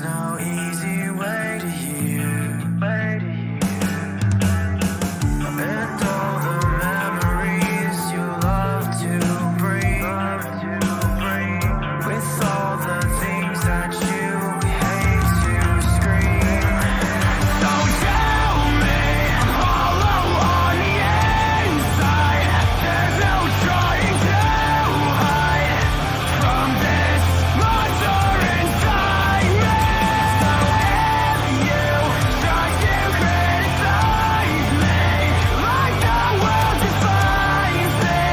There's no easy way to hear. And all the memories you love to bring. With all the things that you hate to scream. So tell me, hollow on the inside, there's no trying to hide from this monster inside me. So if you try to criticize me, like the world defines me,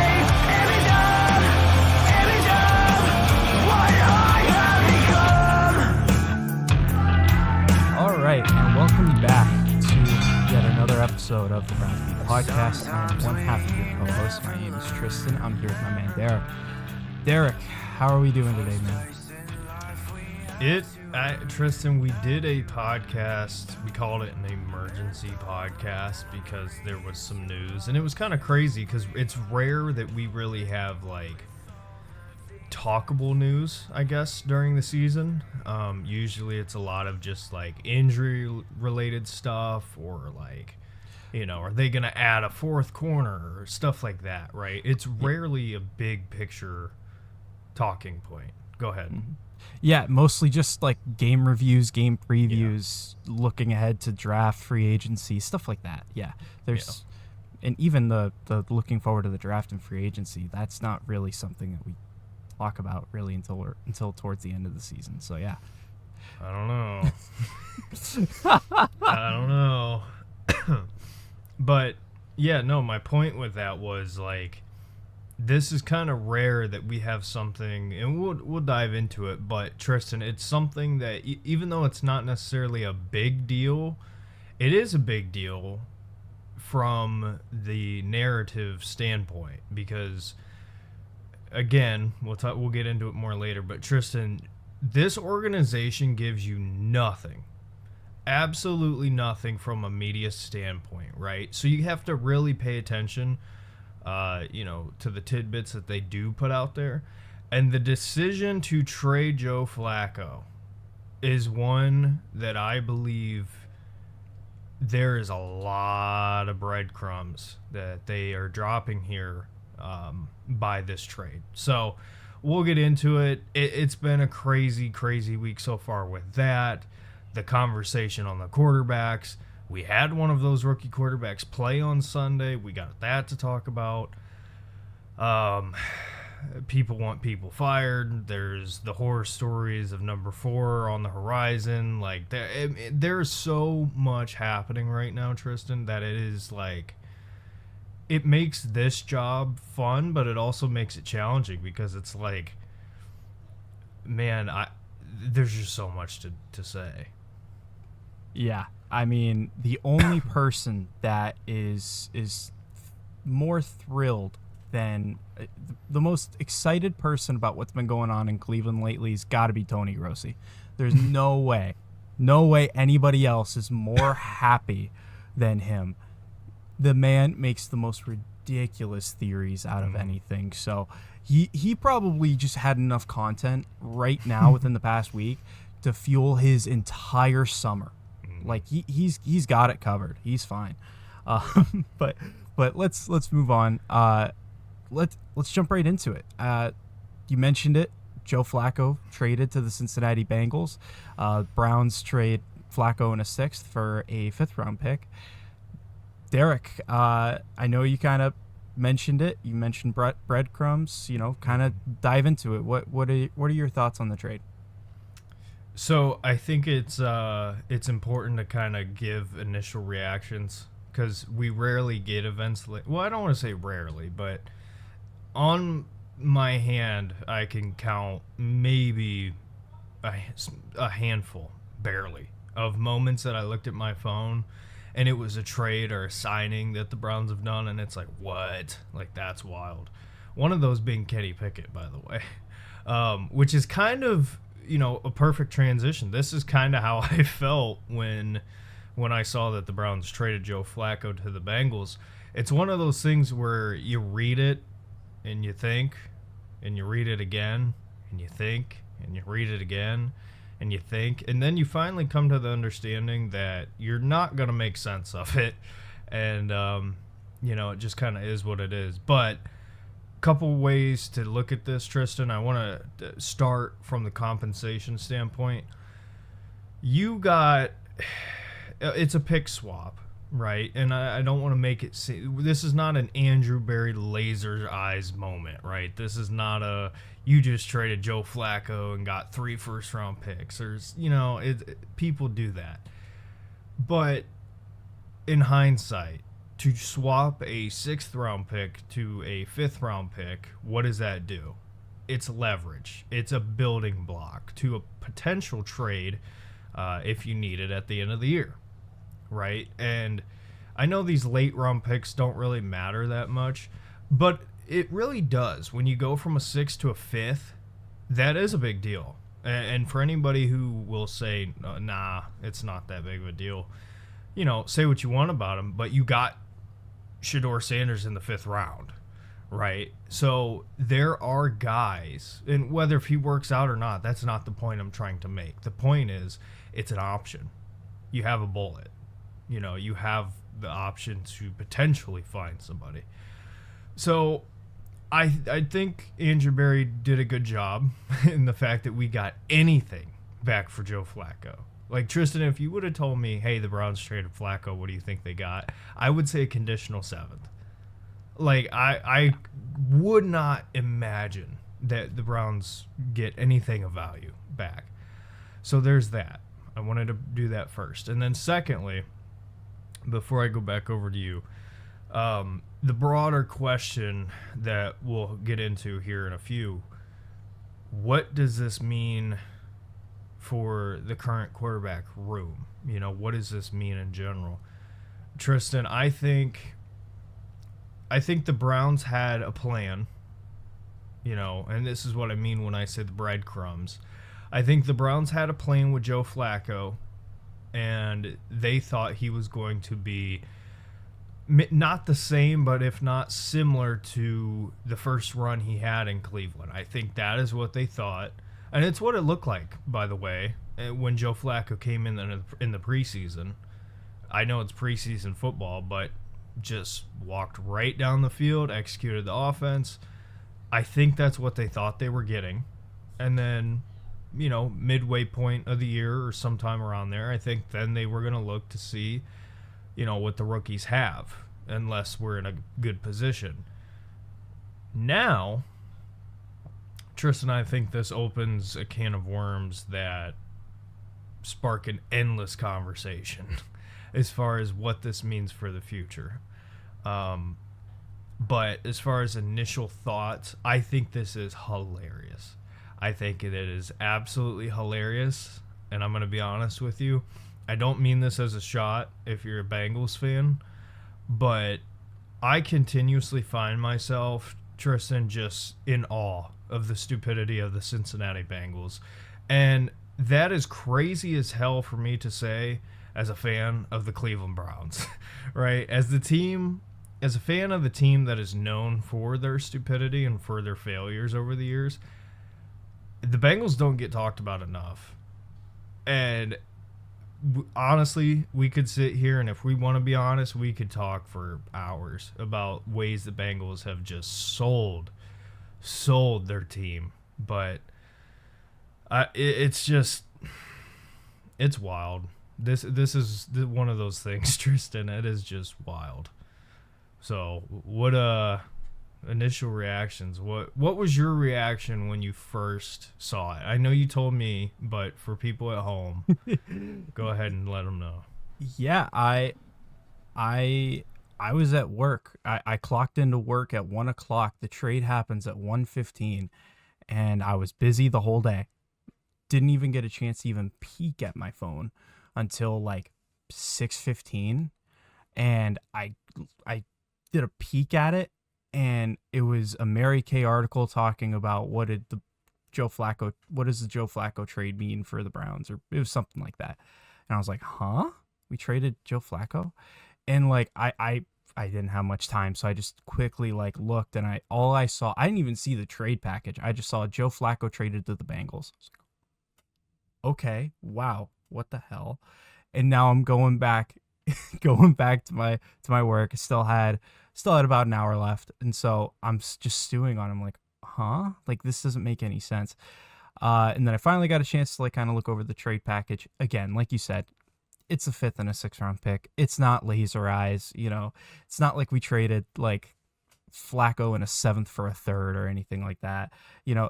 it is dumb, what I have become. All right, and welcome back to yet another episode of the Browns Beat Podcast. I'm one half of your co-host. My name is Tristan. I'm here with my man Derek. Derek, how are we doing today, man? Tristan, we did a podcast. We called it an emergency podcast because there was some news, and it was kind of crazy because it's rare that we really have like talkable news, I guess, during the season. Usually it's a lot of just like injury related stuff, or like, are they going to add a fourth corner or stuff like that, right? It's rarely a big picture talking point. Go ahead. Yeah, mostly just like game reviews, game previews, looking ahead to draft, free agency, stuff like that. Yeah, and even the looking forward to the draft and free agency, that's not really something that we talk about really until towards the end of the season. So yeah. I don't know. But yeah, no, my point with that was like, this is kind of rare that we have something, and we'll dive into it, but Tristan, it's something that even though it's not necessarily a big deal, it is a big deal from the narrative standpoint, because again, we'll get into it more later, but Tristan, this organization gives you nothing, absolutely nothing from a media standpoint, right? So you have to really pay attention, to the tidbits that they do put out there. And the decision to trade Joe Flacco is one that I believe there is a lot of breadcrumbs that they are dropping here by this trade. So we'll get into it. It's been a crazy, crazy week so far with that. The conversation on the quarterbacks. We had one of those rookie quarterbacks play on Sunday. We got that to talk about. People want people fired. There's the horror stories of number 4 on the horizon. Like, there's so much happening right now, Tristan, that it is like, it makes this job fun, but it also makes it challenging, because it's like, man, there's just so much to say. Yeah, I mean, the only person that is more thrilled than the most excited person about what's been going on in Cleveland lately has got to be Tony Grossi. There's no way anybody else is more happy than him. The man makes the most ridiculous theories out of anything. So he probably just had enough content right now within the past week to fuel his entire summer. Like he's got it covered. He's fine. But let's move on. Let's jump right into it. You mentioned it. Joe Flacco traded to the Cincinnati Bengals. Browns trade Flacco in a 6th for a 5th round pick. Derek, I know you kind of mentioned it. You mentioned breadcrumbs. Kind of dive into it. What are your thoughts on the trade? So I think it's important to kind of give initial reactions, because we rarely get events like, well, I don't want to say rarely, but on my hand I can count maybe a handful, barely, of moments that I looked at my phone and it was a trade or a signing that the Browns have done, and it's like, what? Like, that's wild. One of those being Kenny Pickett, by the way, which is kind of, a perfect transition. This is kind of how I felt when I saw that the Browns traded Joe Flacco to the Bengals. It's one of those things where you read it and you think, and you read it again, and you think, and you read it again, and you think, and then you finally come to the understanding that you're not going to make sense of it. And, it just kind of is what it is. But a couple ways to look at this, Tristan. I want to start from the compensation standpoint. It's a pick swap, right? And I don't want to make it seem, this is not an Andrew Berry laser eyes moment, right? This is not you just traded Joe Flacco and got 3 first-round picks. People do that. But in hindsight, to swap a 6th-round pick to a 5th-round pick, what does that do? It's leverage. It's a building block to a potential trade if you need it at the end of the year, right? And I know these late-round picks don't really matter that much, but it really does. When you go from a 6th to a 5th, that is a big deal. And for anybody who will say, nah, it's not that big of a deal, say what you want about him, but you got Shedeur Sanders in the 5th round, right? So there are guys, and whether if he works out or not, that's not the point I'm trying to make. The point is, it's an option. You have a bullet. You have the option to potentially find somebody. So I think Andrew Berry did a good job in the fact that we got anything back for Joe Flacco. Like, Tristan, if you would have told me, hey, the Browns traded Flacco, what do you think they got? I would say a conditional 7th. Like, I would not imagine that the Browns get anything of value back. So there's that. I wanted to do that first. And then secondly, before I go back over to you, the broader question that we'll get into here in a few, what does this mean for the current quarterback room? What does this mean in general? Tristan, I think the Browns had a plan, and this is what I mean when I say the breadcrumbs. I think the Browns had a plan with Joe Flacco, and they thought he was going to be not the same, but if not similar to the first run he had in Cleveland. I think that is what they thought. And it's what it looked like, by the way, when Joe Flacco came in the preseason. I know it's preseason football, but just walked right down the field, executed the offense. I think that's what they thought they were getting. And then, midway point of the year or sometime around there, I think then they were going to look to see, what the rookies have, unless we're in a good position. Now, Tristan, I think this opens a can of worms that spark an endless conversation as far as what this means for the future. But as far as initial thoughts, I think this is hilarious. I think it is absolutely hilarious, and I'm going to be honest with you. I don't mean this as a shot if you're a Bengals fan, but I continuously find myself, Tristan, just in awe of the stupidity of the Cincinnati Bengals. And that is crazy as hell for me to say as a fan of the Cleveland Browns, right? As a fan of the team that is known for their stupidity and for their failures over the years, the Bengals don't get talked about enough. And honestly, we could sit here, and if we want to be honest, we could talk for hours about ways the Bengals have just sold their team. But it's wild. This is one of those things, Tristan. It is just wild. So what initial reactions? What was your reaction when you first saw it? I know you told me, but for people at home, go ahead and let them know. Yeah, I was at work. I clocked into work at 1:00. The trade happens at 1:15, and I was busy the whole day. Didn't even get a chance to even peek at my phone until like 6:15, and I did a peek at it, and it was a Mary Kay article talking about what does the Joe Flacco trade mean for the Browns, or it was something like that. And I was like, huh? We traded Joe Flacco? And like I didn't have much time, so I just quickly like looked, and I didn't even see the trade package. I just saw Joe Flacco traded to the Bengals. I was like, okay, wow, what the hell? And now I'm going back going back to my work. I still had about an hour left, and so I'm just stewing on it. I'm like, huh? Like, this doesn't make any sense. And then I finally got a chance to like kind of look over the trade package again. Like you said, it's a 5th and a 6th round pick. It's not laser eyes, you know. It's not like we traded like Flacco in a 7th for a 3rd or anything like that. You know,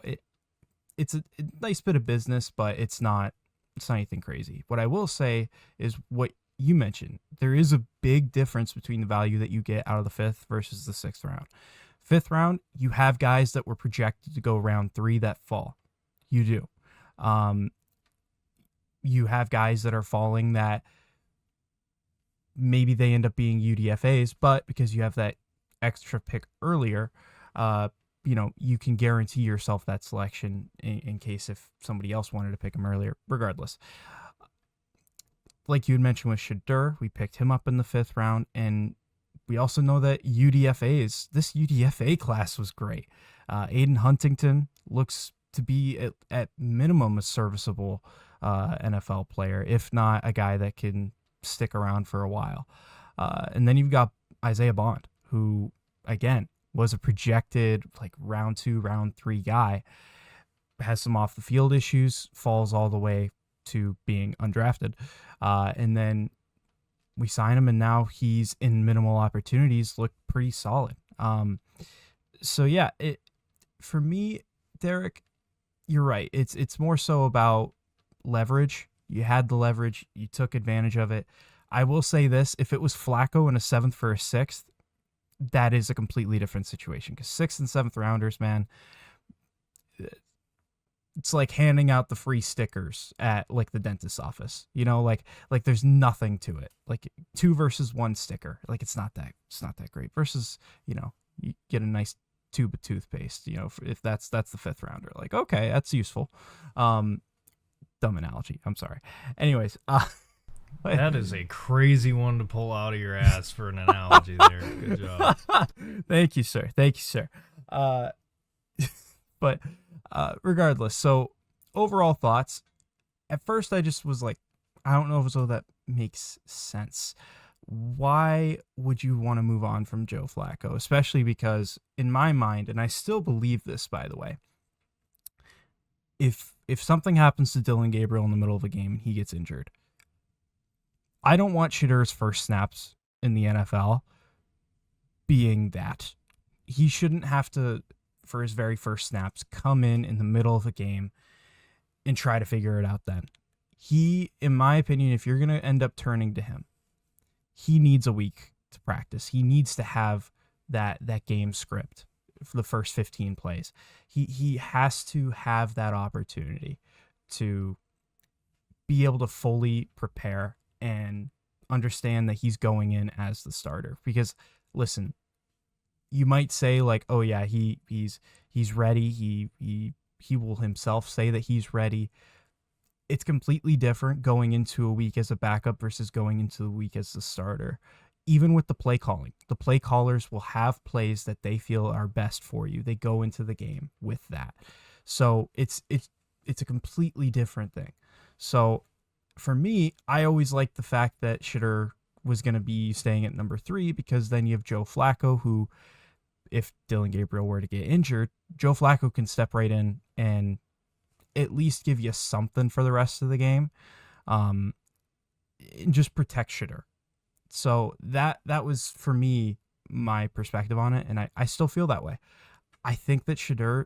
it's a nice bit of business, but it's not anything crazy. What I will say is what you mentioned. There is a big difference between the value that you get out of the 5th versus the 6th round. 5th round, you have guys that were projected to go round 3 that fall. You do. You have guys that are falling that maybe they end up being UDFAs, but because you have that extra pick earlier, you know, you can guarantee yourself that selection in case if somebody else wanted to pick him earlier, regardless. Like you had mentioned with Shadur, we picked him up in the 5th round, and we also know that this UDFA class was great. Aiden Huntington looks to be at minimum a serviceable NFL player, if not a guy that can stick around for a while. And then you've got Isaiah Bond, who, again, was a projected like round 2, round 3 guy, has some off the field issues, falls all the way to being undrafted. And then we sign him, and now he's in minimal opportunities, look pretty solid. So yeah, for me, Derek, you're right. It's more so about leverage. You had the leverage, you took advantage of it. I will say this: if it was Flacco in a 7th for a 6th, that is a completely different situation. Because 6th and 7th rounders, man, it's like handing out the free stickers at like the dentist's office. You know, like there's nothing to it. Like 2 versus 1 sticker, like it's not that great. Versus, you know, you get a nice tube of toothpaste. You know, if that's the 5th rounder, like okay, that's useful. Dumb analogy. I'm sorry. Anyways, that is a crazy one to pull out of your ass for an analogy there. Good job. Thank you, sir. But regardless, so overall thoughts. At first, I just was like, I don't know if that makes sense. Why would you want to move on from Joe Flacco? Especially because in my mind, and I still believe this, by the way, if something happens to Dylan Gabriel in the middle of a game and he gets injured, I don't want Shadur's first snaps in the NFL being that. He shouldn't have to, for his very first snaps, come in the middle of a game and try to figure it out then. He, in my opinion, if you're going to end up turning to him, he needs a week to practice. He needs to have that game script for the first 15 plays. He has to have that opportunity to be able to fully prepare and understand that he's going in as the starter. Because listen, you might say like, oh yeah, he's ready. He will himself say that he's ready. It's completely different going into a week as a backup versus going into the week as the starter. Even with the play calling, the play callers will have plays that they feel are best for you. They go into the game with that. So it's a completely different thing. So for me, I always liked the fact that Shadur was going to be staying at number 3, because then you have Joe Flacco, who, if Dylan Gabriel were to get injured, Joe Flacco can step right in and at least give you something for the rest of the game, and just protect Shadur. So that was, for me, my perspective on it, and I still feel that way. I think that Shadur,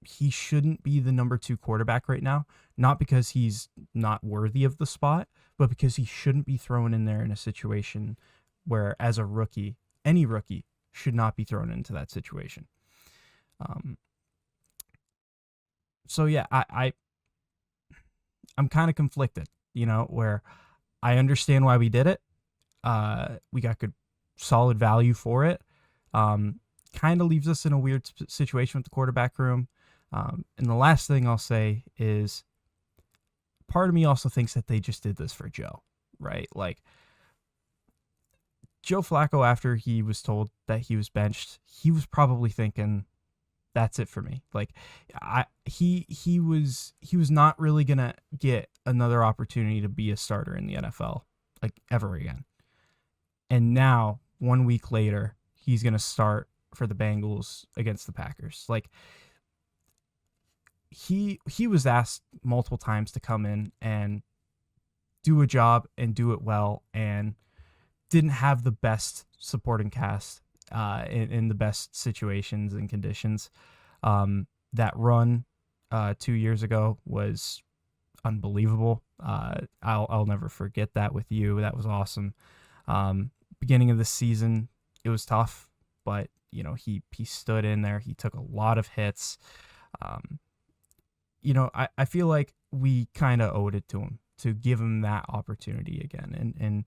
he shouldn't be the number 2 quarterback right now, not because he's not worthy of the spot, but because he shouldn't be thrown in there in a situation where, as a rookie, any rookie should not be thrown into that situation. So yeah, I'm kind of conflicted, you know, where I understand why we did it. We got good, solid value for it. Kind of leaves us in a weird situation with the quarterback room. And the last thing I'll say is, part of me also thinks that they just did this for Joe, right? Like, Joe Flacco, after he was told that he was benched, he was probably thinking, That's it for me. Like, he was not really gonna get another opportunity to be a starter in the NFL like ever again. And now 1 week later, he's gonna start for the Bengals against the Packers. Like, he was asked multiple times to come in and do a job and do it well, and didn't have the best supporting cast in the best situations and conditions. That run 2 years ago was unbelievable. I'll never forget that with you. That was awesome. Beginning of the season, it was tough, but he stood in there. He took a lot of hits. I feel like we kind of owed it to him to give him that opportunity again. And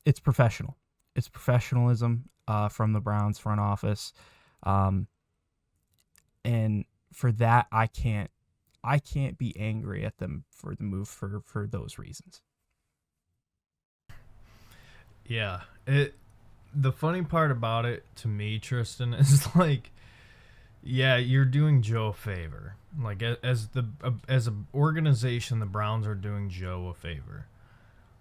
it's professional. It's professionalism from the Browns front office. And for that, I can't be angry at them for the move for those reasons. Yeah. The funny part about it to me, Tristan, is like, yeah, you're doing Joe a favor. Like, as an organization, the Browns are doing Joe a favor.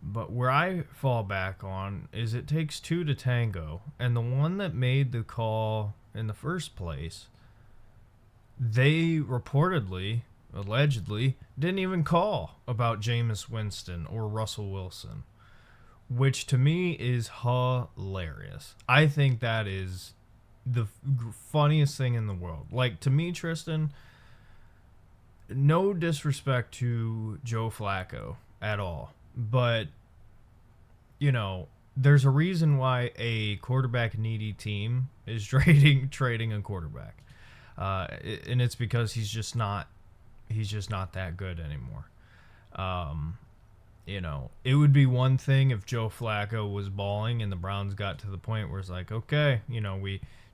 But where I fall back on is it takes two to tango, and the one that made the call in the first place, they reportedly, allegedly, didn't even call about Jameis Winston or Russell Wilson, which to me is hilarious. I think that is the funniest thing in the world. Like, to me, Tristan, no disrespect to Joe Flacco at all, but there's a reason why a quarterback needy team is trading a quarterback, and it's because he's just not that good anymore. It would be one thing if Joe Flacco was balling and the Browns got to the point where it's like, okay,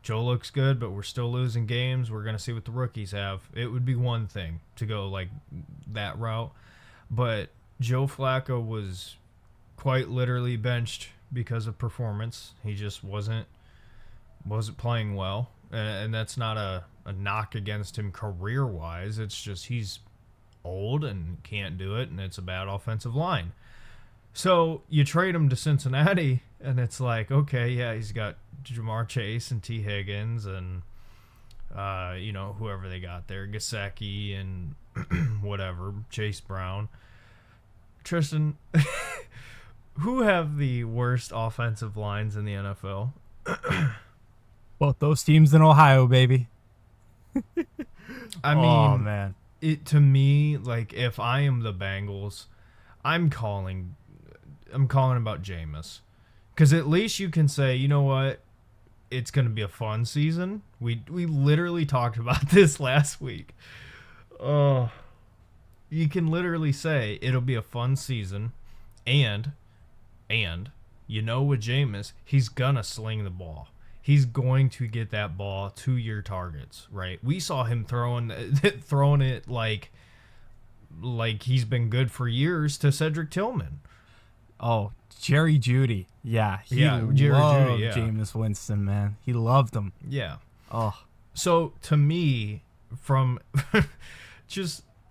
Joe looks good, but we're still losing games. We're going to see what the rookies have. It would be one thing to go like that route. But Joe Flacco was quite literally benched because of performance. He just wasn't playing well. And that's not a knock against him career-wise. It's just he's old and can't do it, and it's a bad offensive line. So you trade him to Cincinnati, and it's like, okay, yeah, he's got Jamar Chase and T. Higgins and, whoever they got there, Gesicki and whatever, Chase Brown. Tristan, who have the worst offensive lines in the NFL? Both those teams in Ohio, baby. I mean, oh, man. To me, like, if I am the Bengals, I'm calling about Jameis. Because at least you can say, you know what? It's going to be a fun season. We literally talked about this last week. You can literally say it'll be a fun season. And with Jameis, he's going to sling the ball. He's going to get that ball to your targets, right? We saw him throwing it like he's been good for years to Cedric Tillman. Oh, Jerry Jeudy. Yeah, loved Jameis Winston, man. He loved him. Yeah. Oh. So, to me,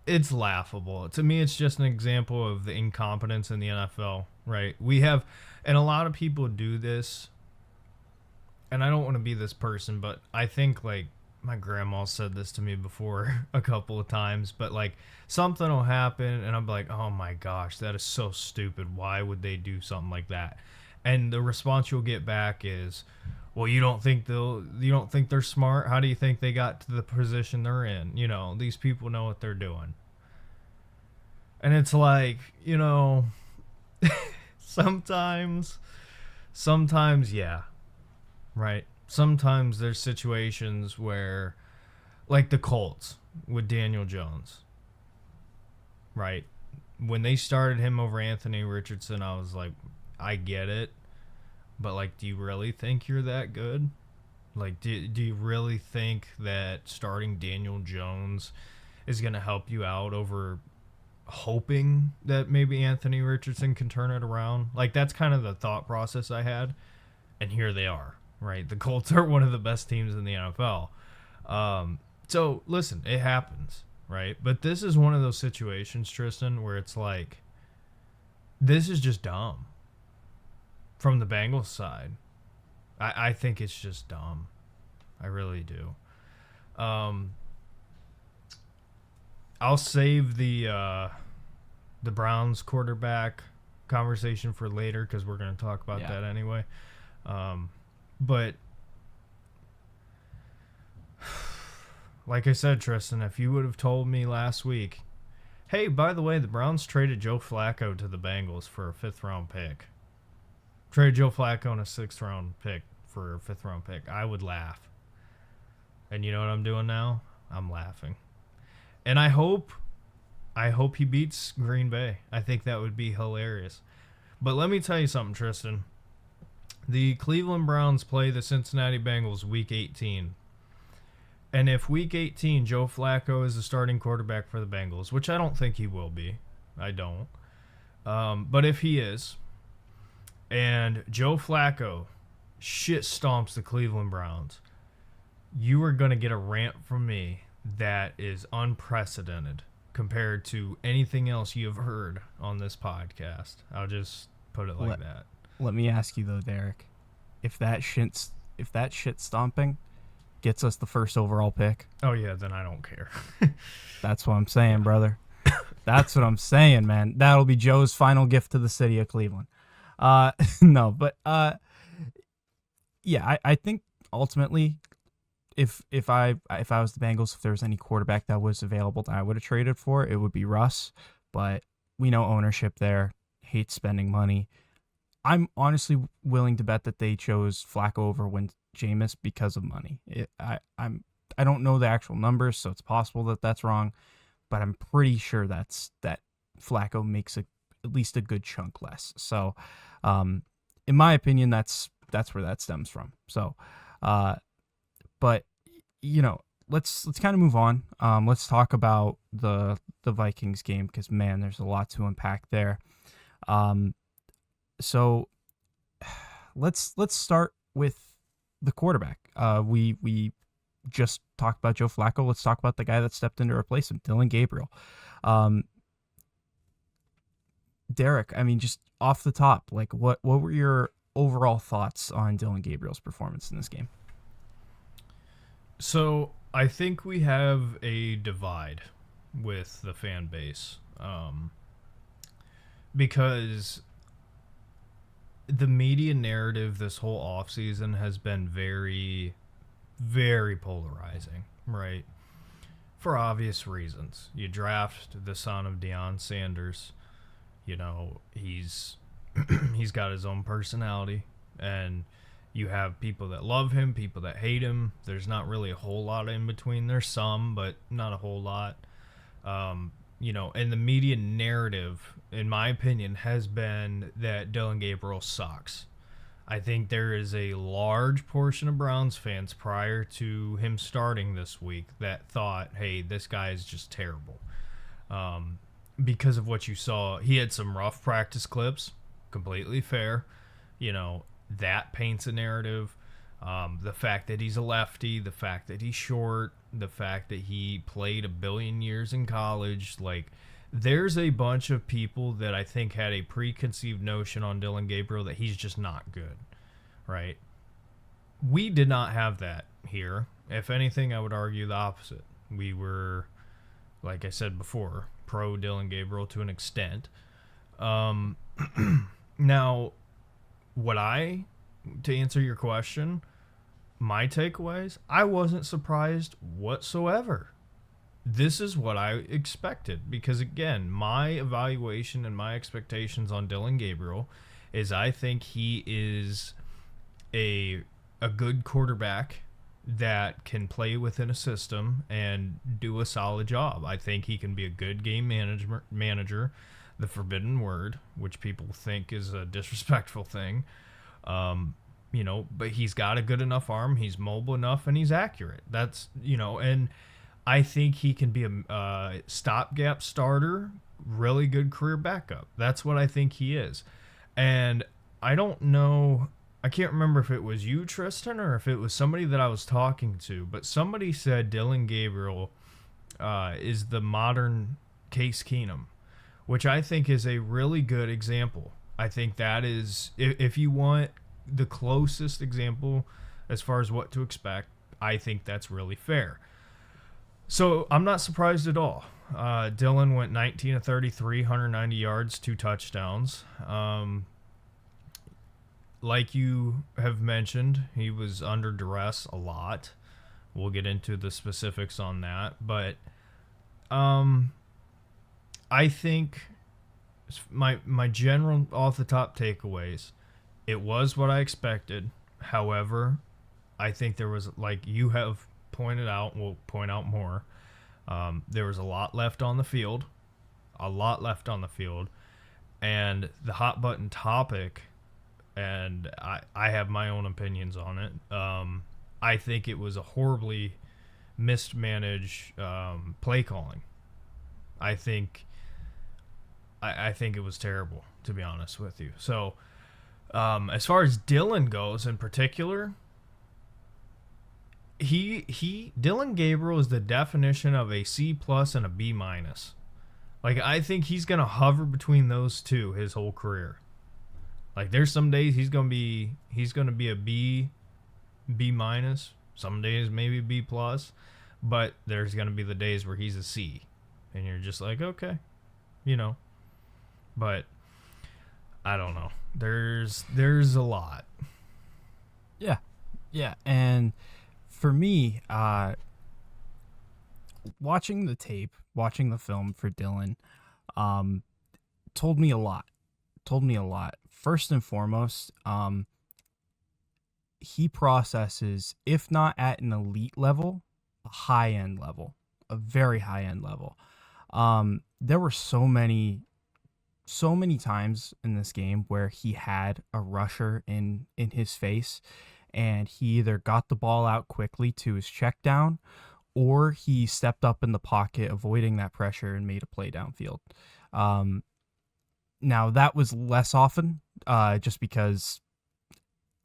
it's laughable. To me, it's just an example of the incompetence in the NFL, right? And a lot of people do this, and I don't want to be this person, but I think, like, my grandma said this to me before a couple of times, but, like, something will happen, and I'm like, oh my gosh, that is so stupid. Why would they do something like that? And the response you'll get back is, well, you don't think they're smart? How do you think they got to the position they're in? These people know what they're doing. And it's like, sometimes, yeah, right? Sometimes there's situations where, like the Colts with Daniel Jones, right? When they started him over Anthony Richardson, I was like, I get it, but, like, do you really think you're that good? Like, do you really think that starting Daniel Jones is going to help you out over hoping that maybe Anthony Richardson can turn it around? Like, that's kind of the thought process I had, and here they are, right? The Colts are one of the best teams in the NFL. So, listen, it happens, right? But this is one of those situations, Tristan, where it's like, this is just dumb from the Bengals side. I think it's just dumb. I really do. I'll save the Browns quarterback conversation for later because we're going to talk about that anyway. But like I said, Tristan, if you would have told me last week, hey, by the way, the Browns traded Joe Flacco to the Bengals for a 5th-round pick. Traded Joe Flacco and a 6th-round pick for a 5th-round pick. I would laugh. And you know what I'm doing now? I'm laughing. And I hope he beats Green Bay. I think that would be hilarious. But let me tell you something, Tristan. The Cleveland Browns play the Cincinnati Bengals Week 18. And if Week 18 Joe Flacco is the starting quarterback for the Bengals, which I don't think he will be. I don't. But if he is, and Joe Flacco shit stomps the Cleveland Browns, you are going to get a rant from me that is unprecedented compared to anything else you have heard on this podcast. I'll just put it like that. Let me ask you though, Derek, if that shit stomping gets us the first overall pick. Oh yeah, then I don't care. That's what I'm saying, brother. That's what I'm saying, man. That'll be Joe's final gift to the city of Cleveland. No, but yeah, I think ultimately, if I was the Bengals, if there was any quarterback that was available that I would have traded for, it would be Russ. But we know ownership there hates spending money. I'm honestly willing to bet that they chose Flacco over Jameis because of money. I don't know the actual numbers, so it's possible that that's wrong, but I'm pretty sure that Flacco makes at least a good chunk less. So, in my opinion, that's where that stems from. So, but you know, let's kind of move on. Let's talk about the Vikings game because man, there's a lot to unpack there. So let's start with the quarterback. We just talked about Joe Flacco. Let's talk about the guy that stepped in to replace him, Dillon Gabriel. Derek, I mean, just off the top, like what were your overall thoughts on Dillon Gabriel's performance in this game? So I think we have a divide with the fan base because the media narrative this whole offseason has been very, very polarizing, right? For obvious reasons. You draft the son of Deion Sanders. You know, he's got his own personality, and you have people that love him, people that hate him. There's not really a whole lot in between. There's some, but not a whole lot. You know, and the media narrative, in my opinion, has been that Dillon Gabriel sucks. I think there is a large portion of Browns fans prior to him starting this week that thought, hey, this guy is just terrible. Because of what you saw, he had some rough practice clips, completely fair. You know, that paints a narrative. The fact that he's a lefty, the fact that he's short, the fact that he played 1 billion years in college, like there's a bunch of people that I think had a preconceived notion on Dillon Gabriel that he's just not good, right? We did not have that here. If anything, I would argue the opposite. We were, like I said before, pro Dillon Gabriel to an extent. Now, to answer your question, my takeaways, I wasn't surprised whatsoever. This is what I expected because, again, my evaluation and my expectations on Dillon Gabriel is I think he is a good quarterback that can play within a system and do a solid job. I think he can be a good game manager, the forbidden word, which people think is a disrespectful thing. You know, but he's got a good enough arm, he's mobile enough, and he's accurate. That's, you know, and I think he can be a stopgap starter, really good career backup. That's what I think he is. And I don't know I can't remember if it was you, Tristan, or if it was somebody that I was talking to, but somebody said Dylan Gabriel is the modern Case Keenum, which I think is a really good example. I think that is, if you want the closest example as far as what to expect, I think that's really fair. So I'm not surprised at all. Dylan went 19 of 33, 190 yards, 2 touchdowns. Like you have mentioned, he was under duress a lot. We'll get into the specifics on that. But I think my general off-the-top takeaways, it was what I expected. However, I think there was, like you have pointed out, we'll point out more, there was a lot left on the field. And the hot button topic, and I have my own opinions on it, I think it was a horribly mismanaged play calling. I think it was terrible, to be honest with you. So as far as Dylan goes in particular, Dylan Gabriel is the definition of a C+ and a B-. Like, I think he's gonna hover between those two his whole career. Like, there's some days he's gonna be a B-. Some days maybe B+, but there's gonna be the days where he's a C, and you're just like, okay, you know. But I don't know. There's a lot. Yeah, and for me, watching the tape, watching the film for Dylan, told me a lot. First and foremost, he processes, if not at an elite level, a high-end level, a very high-end level. There were so many times in this game where he had a rusher in his face, and he either got the ball out quickly to his check down, or he stepped up in the pocket, avoiding that pressure, and made a play downfield. Now, that was less often, just because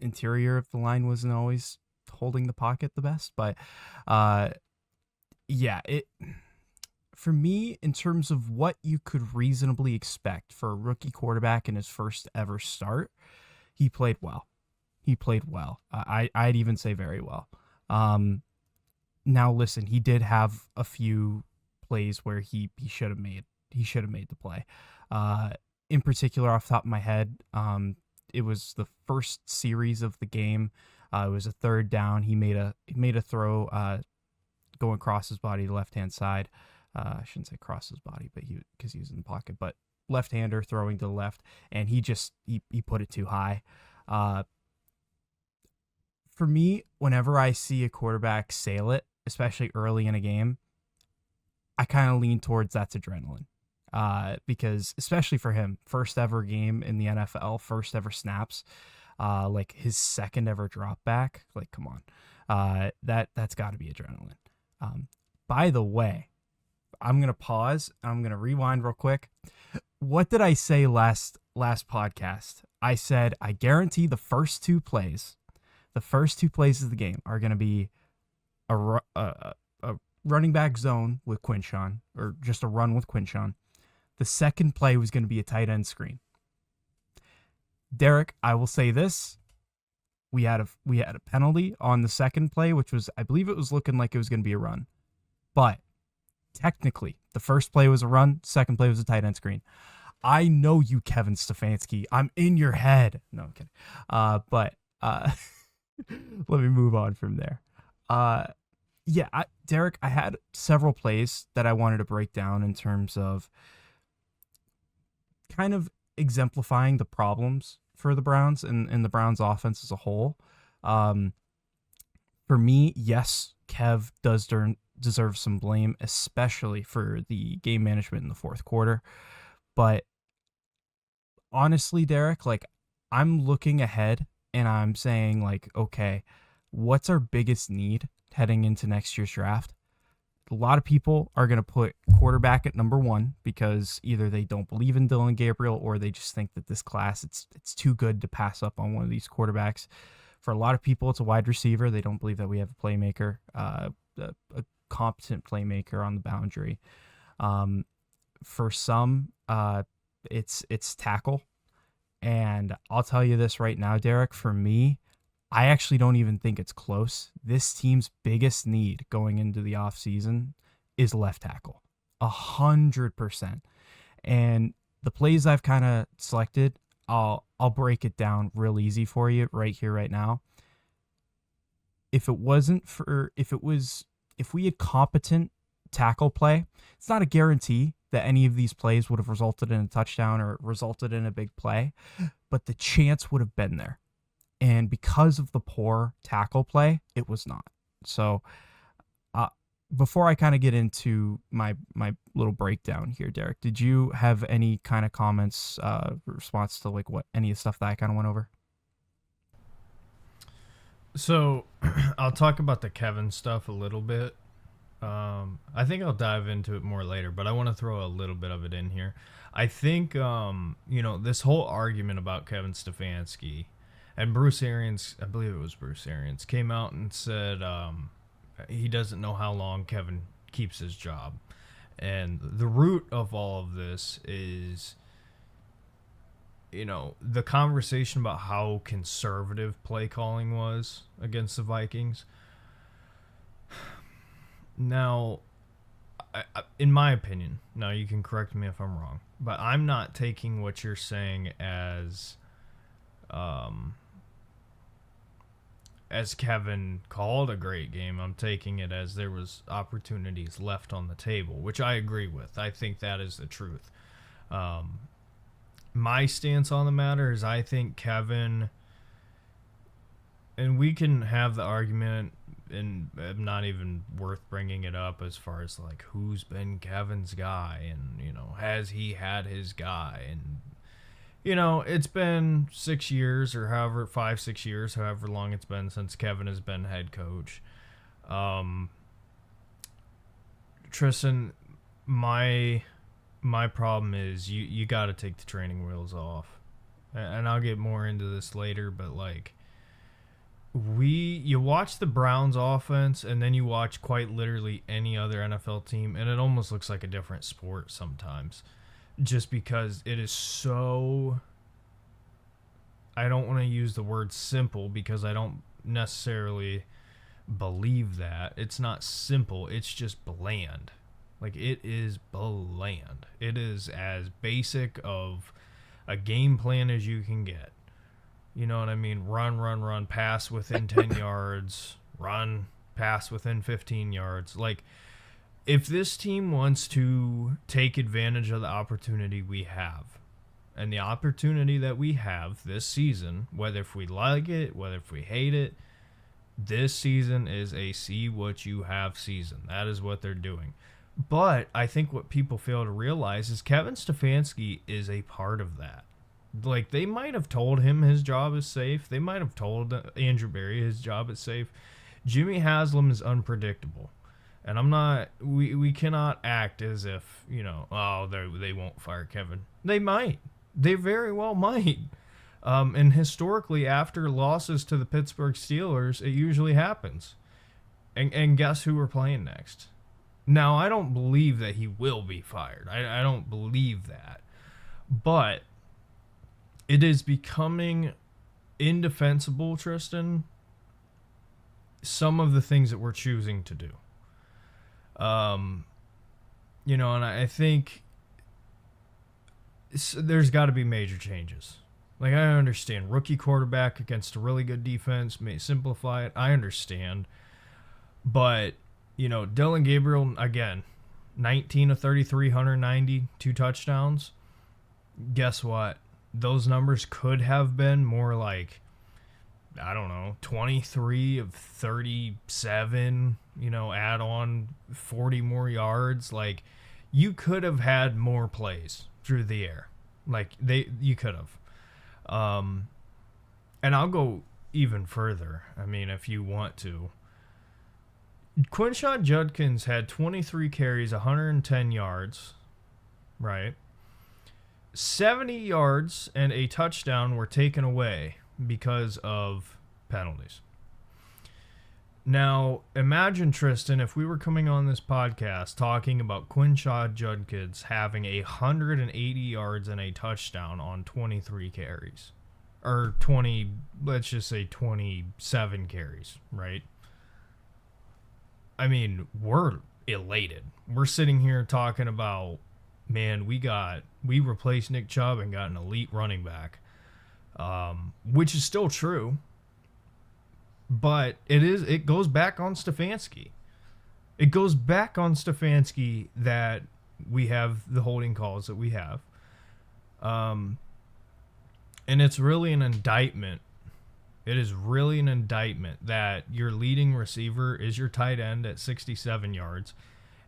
interior of the line wasn't always holding the pocket the best. But, for me, in terms of what you could reasonably expect for a rookie quarterback in his first ever start, he played well. I'd even say very well. Now listen, he did have a few plays where he should have made the play. In particular, off the top of my head, it was the first series of the game. It was a third down. He made a throw going across his body to the left-hand side. I shouldn't say cross his body, but because he was in the pocket, but left-hander throwing to the left, and he put it too high. For me, whenever I see a quarterback sail it, especially early in a game, I kind of lean towards that's adrenaline. Because especially for him, first ever game in the NFL, first ever snaps, like his second ever drop back, like, come on, that's got to be adrenaline. By the way, I'm gonna pause. I'm gonna rewind real quick. What did I say last podcast? I said I guarantee the first two plays of the game are gonna be a running back zone with Quinshon, or just a run with Quinshon. The second play was going to be a tight end screen. Derek, I will say this. We had a penalty on the second play, which was, I believe it was looking like it was going to be a run. But technically, the first play was a run, second play was a tight end screen. I know you, Kevin Stefanski. I'm in your head. No, I'm kidding. But let me move on from there. Derek, I had several plays that I wanted to break down in terms of kind of exemplifying the problems for the Browns and the Browns offense as a whole. For me, yes, Kev does deserve some blame, especially for the game management in the fourth quarter. But honestly, Derek, like, I'm looking ahead and I'm saying, like, okay, what's our biggest need heading into next year's draft? a lot of people are going to put quarterback at number one because either they don't believe in Dylan Gabriel or they just think that this class, it's too good to pass up on one of these quarterbacks. For a lot of people, it's a wide receiver. They don't believe that we have a playmaker, a competent playmaker on the boundary. For some, it's tackle. And I'll tell you this right now, Derek, for me, I actually don't even think it's close. This team's biggest need going into the offseason is left tackle. 100%. And the plays I've kind of selected, I'll break it down real easy for you right here, right now. If we had competent tackle play, it's not a guarantee that any of these plays would have resulted in a touchdown or resulted in a big play, but the chance would have been there. And because of the poor tackle play, it was not. So before I kind of get into my little breakdown here, Derek, did you have any kind of comments, response to like what any of the stuff that I kind of went over? So I'll talk about the Kevin stuff a little bit. I think I'll dive into it more later, but I want to throw a little bit of it in here. I think, this whole argument about Kevin Stefanski and Bruce Arians, I believe it was Bruce Arians, came out and said he doesn't know how long Kevin keeps his job. And the root of all of this is, the conversation about how conservative play calling was against the Vikings. Now, in my opinion, now you can correct me if I'm wrong, but I'm not taking what you're saying as Kevin called a great game. I'm taking it as there was opportunities left on the table, which I agree with. I think that is the truth. My stance on the matter is I think Kevin, and we can have the argument, and I'm not even worth bringing it up as far as like who's been Kevin's guy and, has he had his guy? And, it's been 6 years or 5-6 years, however long it's been since Kevin has been head coach. Tristan, my problem is you got to take the training wheels off. And I'll get more into this later, but like, you watch the Browns offense and then you watch quite literally any other NFL team and it almost looks like a different sport sometimes, just because it is so, I don't want to use the word simple because I don't necessarily believe that. It's not simple, it's just bland. Like, it is bland. It is as basic of a game plan as you can get. You know what I mean? Run, pass within 10 yards, run, pass within 15 yards. Like, if this team wants to take advantage of the opportunity we have, and the opportunity that we have this season, whether if we like it, whether if we hate it, this season is a see what you have season. That is what they're doing. But I think what people fail to realize is Kevin Stefanski is a part of that. Like, they might have told him his job is safe. They might have told Andrew Berry his job is safe. Jimmy Haslam is unpredictable. And we cannot act as if, they won't fire Kevin. They might. They very well might. And historically, after losses to the Pittsburgh Steelers, it usually happens. And guess who we're playing next? Now, I don't believe that he will be fired. I don't believe that. But it is becoming indefensible, Tristan, some of the things that we're choosing to do. And I think there's got to be major changes. Like, I understand rookie quarterback against a really good defense may simplify it. I understand. But, Dylan Gabriel, again, 19 of 33, 190, 2 touchdowns. Guess what? Those numbers could have been more like, 23 of 37, add on 40 more yards. Like, you could have had more plays through the air. Like, you could have. And I'll go even further. I mean, if you want to. Quinshon Judkins had 23 carries, 110 yards, right? 70 yards and a touchdown were taken away because of penalties. Now, imagine, Tristan, if we were coming on this podcast talking about Quinshon Judkins having 180 yards and a touchdown on 23 carries. Or 20, let's just say 27 carries, right? I mean, we're elated. We're sitting here talking about, man, we replaced Nick Chubb and got an elite running back, which is still true. But it goes back on Stefanski. It goes back on Stefanski that we have the holding calls that we have. And it's really an indictment. It is really an indictment that your leading receiver is your tight end at 67 yards,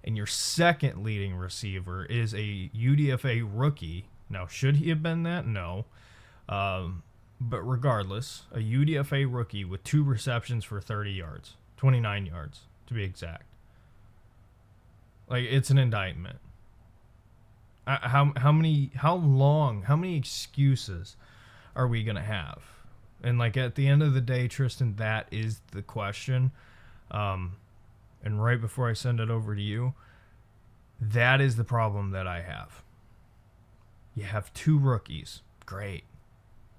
and your second leading receiver is a UDFA rookie. Now, should he have been that? No. But regardless, a UDFA rookie with 2 receptions for 30 yards, 29 yards to be exact. Like, it's an indictment. How many excuses are we going to have? And, like, at the end of the day, Tristan, that is the question. And right before I send it over to you, that is the problem that I have. You have 2 rookies. Great.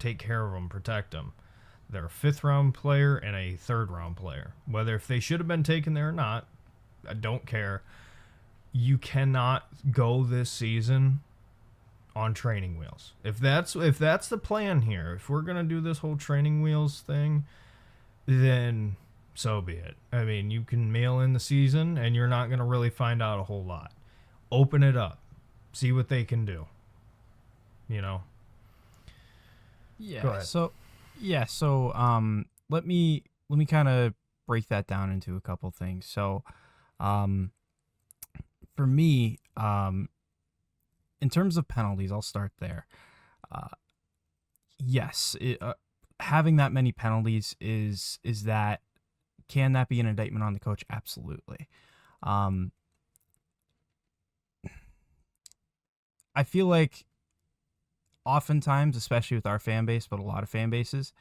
Take care of them, protect them. They're a 5th-round player and a 3rd-round player. Whether if they should have been taken there or not, I don't care. You cannot go this season on training wheels. If that's the plan here, if we're gonna do this whole training wheels thing, then so be it. I mean, you can mail in the season and you're not gonna really find out a whole lot. Open it up, see what they can do. You know. Yeah. Go ahead. So let me kind of break that down into a couple things. So for me, in terms of penalties, I'll start there. Yes, having that many penalties can that be an indictment on the coach? Absolutely. I feel like oftentimes, especially with our fan base, but a lot of fan bases,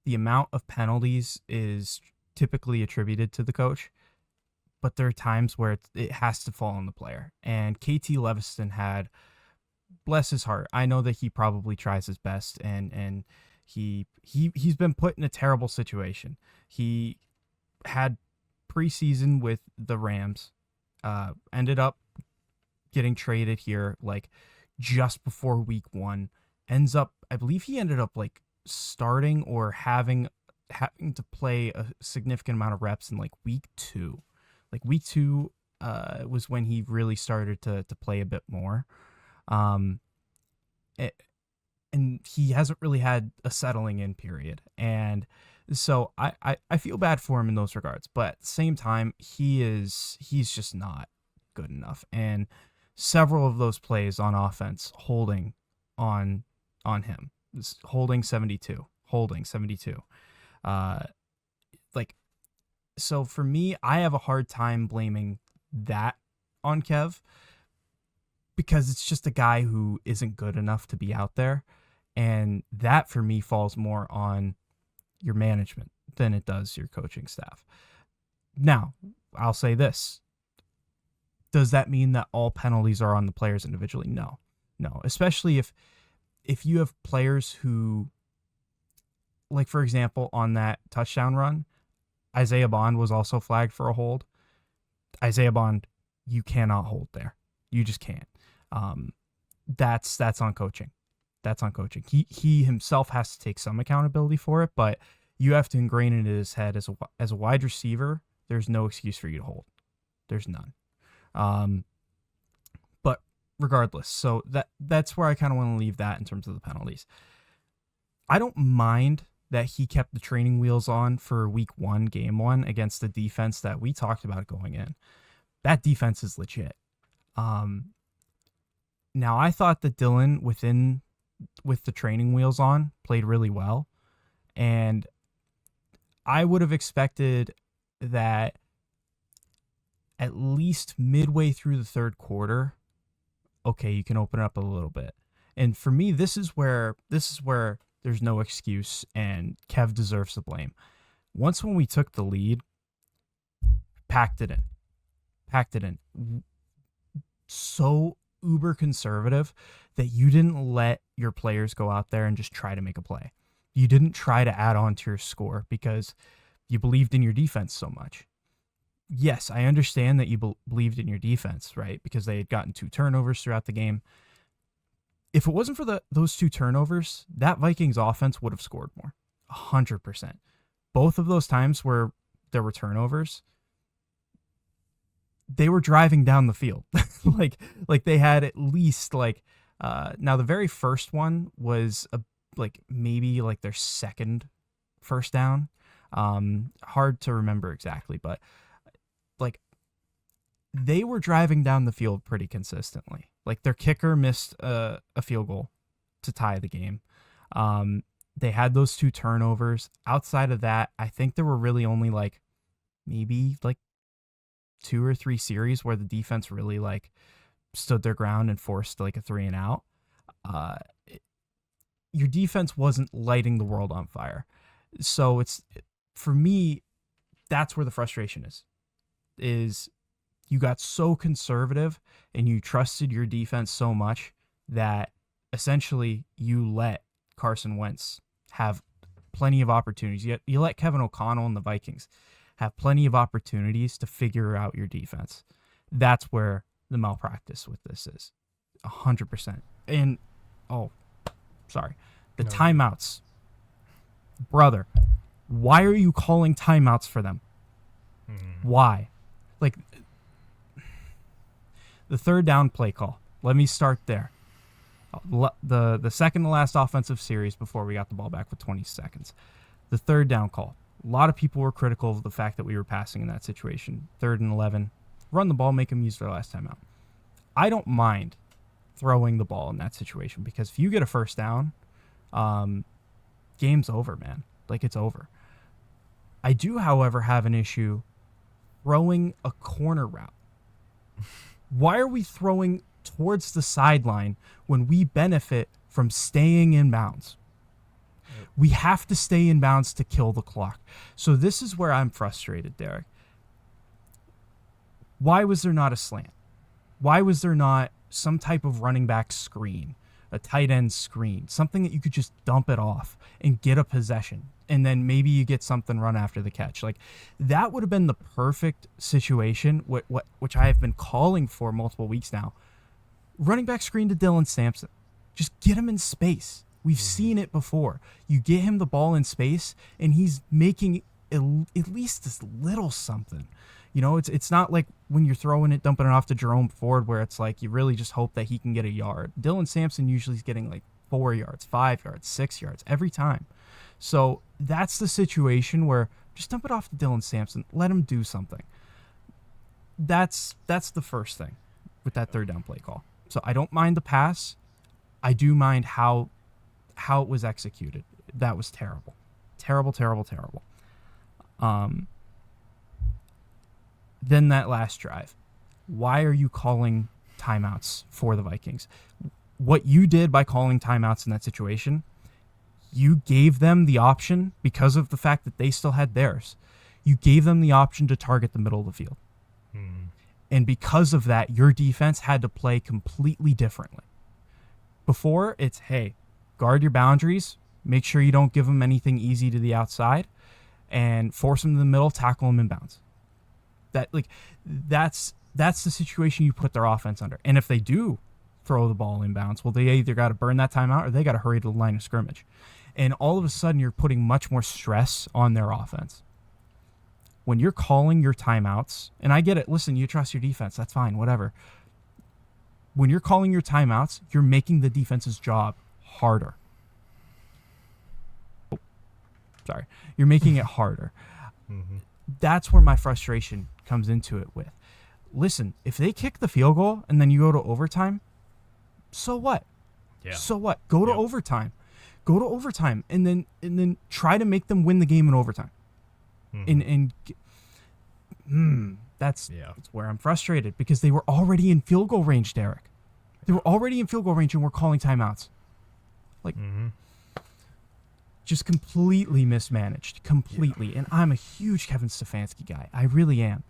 the amount of penalties is typically attributed to the coach, but there are times where it has to fall on the player. And KT Leviston had, bless his heart, I know that he probably tries his best, and he's been put in a terrible situation. He had preseason with the Rams, ended up getting traded here like just before week 1, I believe he ended up like starting or having to play a significant amount of reps in like week 2. Like week 2 was when he really started to play a bit more. And he hasn't really had a settling in period. And so I feel bad for him in those regards, but at the same time, he's just not good enough. And several of those plays on offense holding on him, holding 72. So for me, I have a hard time blaming that on Kev, because it's just a guy who isn't good enough to be out there. And that for me falls more on your management than it does your coaching staff. Now, I'll say this. Does that mean that all penalties are on the players individually? No, especially if you have players who, like, for example, on that touchdown run, Isaiah Bond was also flagged for a hold. Isaiah Bond, you cannot hold there. You just can't. That's on coaching. That's on coaching. He himself has to take some accountability for it, but you have to ingrain it in his head as a wide receiver. There's no excuse for you to hold. There's none. But regardless, so that's where I kind of want to leave that in terms of the penalties. I don't mind that he kept the training wheels on for week 1, game 1 against the defense that we talked about going in. That defense is legit. Now I thought that Dylan with the training wheels on played really well, and I would have expected that at least midway through the third quarter, okay, you can open it up a little bit. And for me, this is where there's no excuse, and Kev deserves the blame. Once when we took the lead, packed it in. So uber conservative that you didn't let your players go out there and just try to make a play. You didn't try to add on to your score because you believed in your defense so much. Yes, I understand that you believed in your defense, right? Because they had gotten 2 turnovers throughout the game. If it wasn't for those 2 turnovers, that Vikings offense would have scored more. 100%. Both of those times where there were turnovers, they were driving down the field. like they had at least now the very first one was maybe their second first down. Hard to remember exactly, but they were driving down the field pretty consistently. Their kicker missed a field goal to tie the game. They had those 2 turnovers. Outside of that, I think there were really only maybe 2 or 3 series where the defense really stood their ground and forced a 3 and out. Your defense wasn't lighting the world on fire. So for me, that's where the frustration is you got so conservative and you trusted your defense so much that essentially you let Carson Wentz have plenty of opportunities. You let Kevin O'Connell and the Vikings have plenty of opportunities to figure out your defense. That's where the malpractice with this is. 100%. And, the timeouts. Brother, why are you calling timeouts for them? Why? The third down play call. Let me start there. The second to last offensive series before we got the ball back with 20 seconds. The third down call. A lot of people were critical of the fact that we were passing in that situation. 3rd and 11. Run the ball, make them use their last timeout. I don't mind throwing the ball in that situation because if you get a first down, game's over, man. It's over. I do, however, have an issue throwing a corner route. Why are we throwing towards the sideline when we benefit from staying in bounds? We have to stay in bounds to kill the clock. So this is where I'm frustrated, Derek. Why was there not a slant? Why was there not some type of running back screen, a tight end screen, something that you could just dump it off and get a possession, and then maybe you get something run after the catch? That would have been the perfect situation, which I have been calling for multiple weeks now. Running back screen to Dylan Sampson. Just get him in space. We've seen it before. You get him the ball in space, and he's making at least this little something. It's not like when you're throwing it, dumping it off to Jerome Ford, where it's you really just hope that he can get a yard. Dylan Sampson usually is getting 4 yards, 5 yards, 6 yards every time. So that's the situation where just dump it off to Dylan Sampson. Let him do something. That's the first thing with that third down play call. So I don't mind the pass. I do mind how it was executed. That was terrible. Terrible. Then that last drive. Why are you calling timeouts for the Vikings? What you did by calling timeouts in that situation, you gave them the option, because of the fact that they still had theirs, you gave them the option to target the middle of the field. And because of that, your defense had to play completely differently. Before, it's, hey, guard your boundaries, make sure you don't give them anything easy to the outside, and force them to the middle, tackle them in bounds. That's the situation you put their offense under. And if they do throw the ball in bounds, well, they either got to burn that timeout or they got to hurry to the line of scrimmage. And all of a sudden, you're putting much more stress on their offense. When you're calling your timeouts, and I get it, listen, you trust your defense, that's fine, whatever. When you're calling your timeouts, you're making the defense's job harder. You're making it harder. That's where my frustration comes into it with. Listen, if they kick the field goal and then you go to overtime, so what? Yeah. So what? Go to overtime. Go to overtime and then try to make them win the game in overtime. that's Yeah. where I'm frustrated, because they were already in field goal range, Derek. They were already in field goal range, and we're calling timeouts. Like, just completely mismanaged. Completely. And I'm a huge Kevin Stefanski guy. I really am.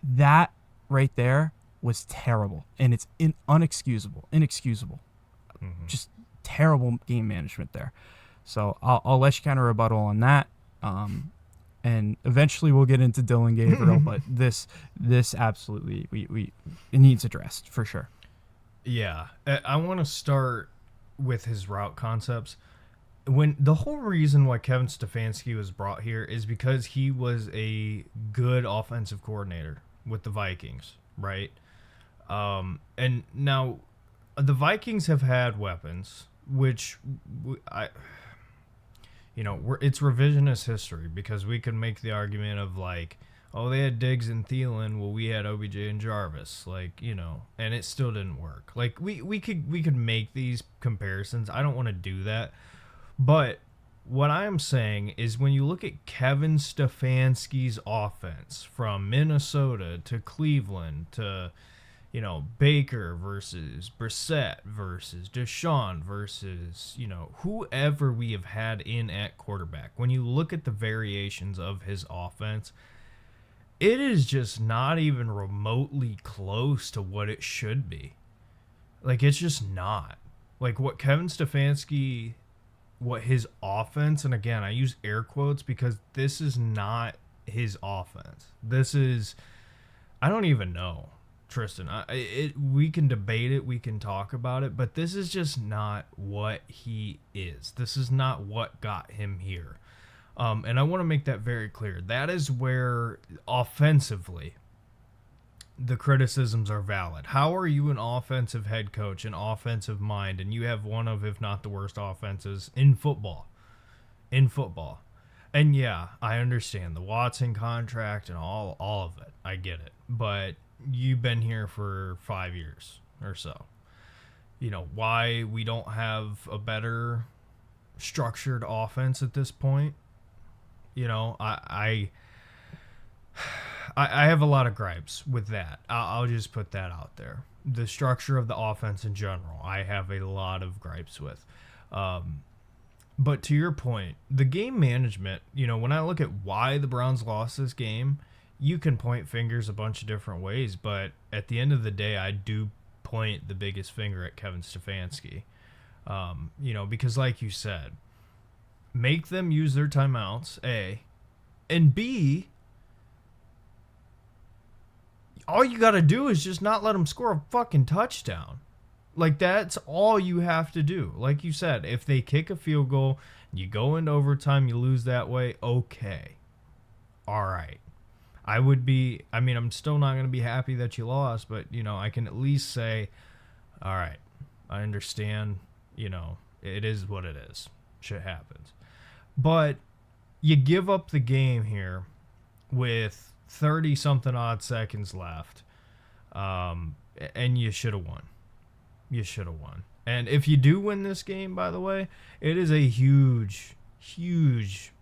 That right there was terrible. And it's inexcusable. Just terrible game management there. So I'll let you kind of rebuttal on that. And eventually we'll get into Dylan Gabriel, but this absolutely it needs addressed for sure. Yeah, I want to start with his route concepts. When the whole reason why Kevin Stefanski was brought here is because he was a good offensive coordinator with the Vikings, right? And now the Vikings have had weapons, which it's revisionist history, because we could make the argument of like, oh, they had Diggs and Thielen, well, we had OBJ and Jarvis, like, and it still didn't work. Like, we could make these comparisons. I don't want to do that. But what I am saying is, when you look at Kevin Stefanski's offense from Minnesota to Cleveland to, Baker versus Brissett versus Deshaun versus, whoever we have had in at quarterback, when you look at the variations of his offense, it is just not even remotely close to what it should be. Like, it's just not. Like, what Kevin Stefanski, what his offense, and again, I use air quotes because this is not his offense. This is, I don't even know, Tristan. We can debate it, we can talk about it, but this is just not what he is. This is not what got him here. And I want to make that very clear. That is where, offensively, the criticisms are valid. How are you an offensive head coach, an offensive mind, and you have one of, if not the worst offenses in football? And yeah, I understand the Watson contract and all of it. I get it. But you've been here for 5 years or so. Why we don't have a better structured offense at this point? I have a lot of gripes with that. I'll just put that out there. The structure of the offense in general, I have a lot of gripes with. But to your point, the game management, when I look at why the Browns lost this game, you can point fingers a bunch of different ways, but at the end of the day, I do point the biggest finger at Kevin Stefanski. Because like you said, make them use their timeouts, A, and B, all you got to do is just not let them score a fucking touchdown. Like, that's all you have to do. Like you said, if they kick a field goal, you go into overtime, you lose that way, okay. All right. I'm still not going to be happy that you lost, but, I can at least say, all right, I understand, it is what it is. Shit happens. But you give up the game here with 30-something odd seconds left, and you should have won. And if you do win this game, by the way, it is a huge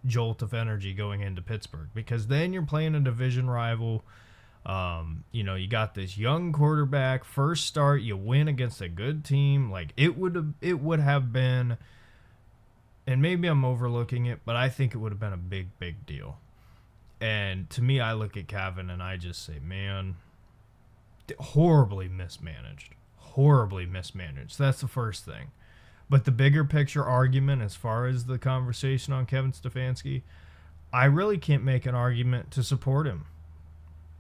jolt of energy going into Pittsburgh, because then you're playing a division rival. You got this young quarterback, first start, you win against a good team. Like, it would have been, and maybe I'm overlooking it, but I think it would have been a big deal. And to me, I look at Kevin and I just say, man, horribly mismanaged. That's the first thing. But the bigger picture argument, as far as the conversation on Kevin Stefanski, I really can't make an argument to support him,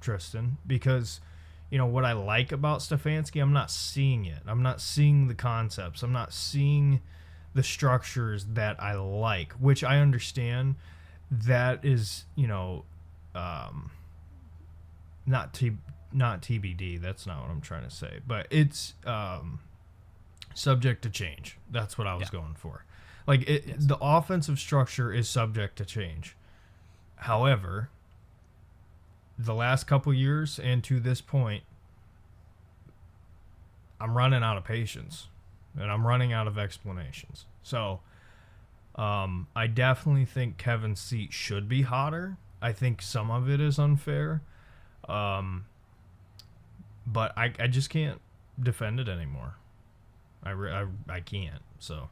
Tristan, because, what I like about Stefanski, I'm not seeing it. I'm not seeing the concepts. I'm not seeing the structures that I like, which I understand that is, not TBD. That's not what I'm trying to say, but it's subject to change. That's what I was going for. Like, the offensive structure is subject to change. However, the last couple years and to this point, I'm running out of patience and I'm running out of explanations. So I definitely think Kevin's seat should be hotter. I think some of it is unfair. But I just can't defend it anymore. I can't. So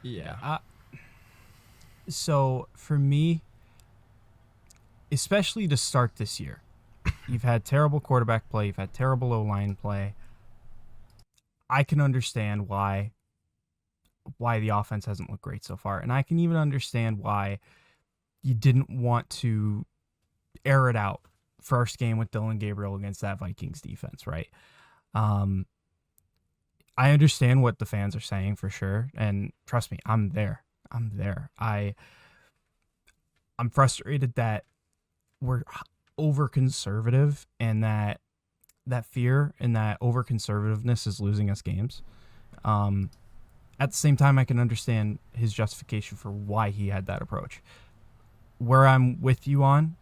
Yeah. So for me, especially to start this year, you've had terrible quarterback play. You've had terrible O-line play. I can understand why the offense hasn't looked great so far. And I can even understand why you didn't want to air it out first game with Dylan Gabriel against that Vikings defense, right? I understand what the fans are saying for sure. And trust me, I'm there. I'm frustrated that we're over conservative and that fear and that over conservativeness is losing us games. At the same time, I can understand his justification for why he had that approach. Where I'm with you on,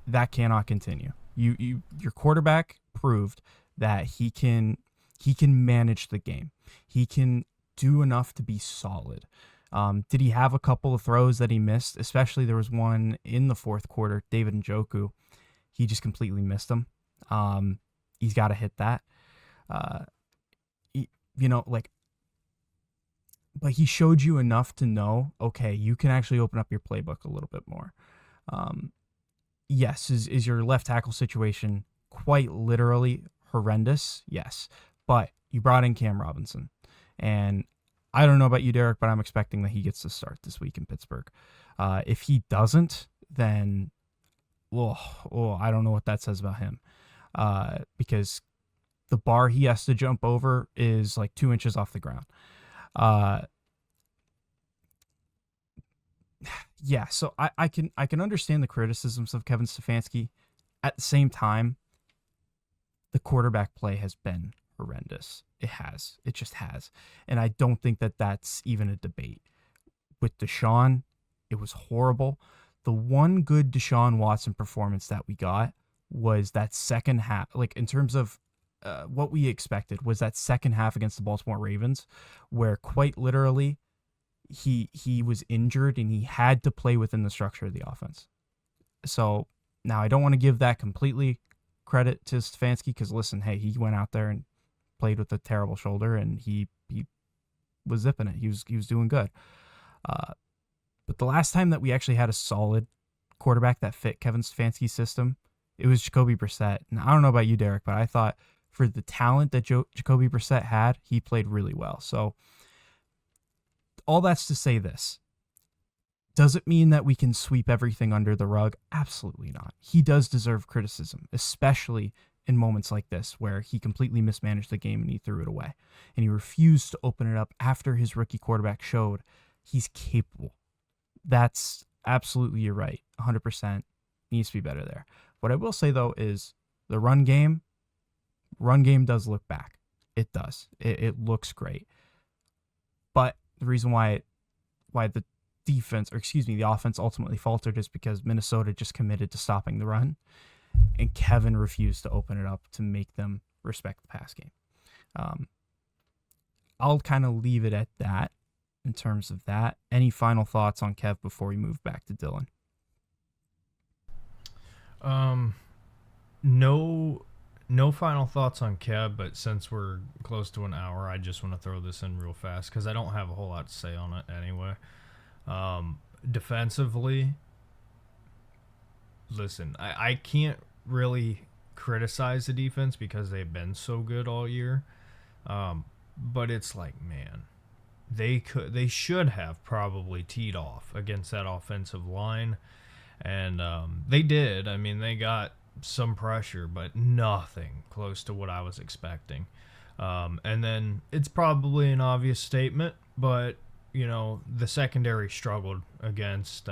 that cannot continue. Your quarterback proved that he can manage the game. He can do enough to be solid. Did he have a couple of throws that he missed? Especially there was one in the fourth quarter, David Njoku. He just completely missed him. He's got to hit that. But he showed you enough to know, okay, you can actually open up your playbook a little bit more. Yes, is your left tackle situation quite literally horrendous? Yes. But you brought in Cam Robinson. And I don't know about you, Derek, but I'm expecting that he gets to start this week in Pittsburgh. If he doesn't, then, I don't know what that says about him. Because the bar he has to jump over is like 2 inches off the ground. Yeah, so I can understand the criticisms of Kevin Stefanski. At the same time, the quarterback play has been horrendous. It just has. And I don't think that that's even a debate. With Deshaun, it was horrible. The one good Deshaun Watson performance that we got was that second half, like in terms of what we expected, was that second half against the Baltimore Ravens, where quite literally he was injured and he had to play within the structure of the offense. So now I don't want to give that completely credit to Stefanski because listen, hey, he went out there and played with a terrible shoulder and he was zipping it. He was doing good. But the last time that we actually had a solid quarterback that fit Kevin Stefanski's system, it was Jacoby Brissett. And I don't know about you, Derek, but I thought for the talent that Jacoby Brissett had, he played really well. So all that's to say this. Does it mean that we can sweep everything under the rug? Absolutely not. He does deserve criticism, especially in moments like this where he completely mismanaged the game and he threw it away. And he refused to open it up after his rookie quarterback showed he's capable. That's absolutely, you're right. 100% needs to be better there. What I will say, though, is the run game does look back. It does. It looks great. But the reason why the the offense ultimately faltered is because Minnesota just committed to stopping the run, and Kevin refused to open it up to make them respect the pass game. I'll kind of leave it at that in terms of that. Any final thoughts on Kev before we move back to Dylan? No final thoughts on Kev, but since we're close to an hour, I just want to throw this in real fast because I don't have a whole lot to say on it anyway. Defensively, listen, I can't really criticize the defense because they've been so good all year. But it's like, man, they should have probably teed off against that offensive line. And they did. I mean, they got some pressure, but nothing close to what I was expecting. And then it's probably an obvious statement, but, you know, the secondary struggled against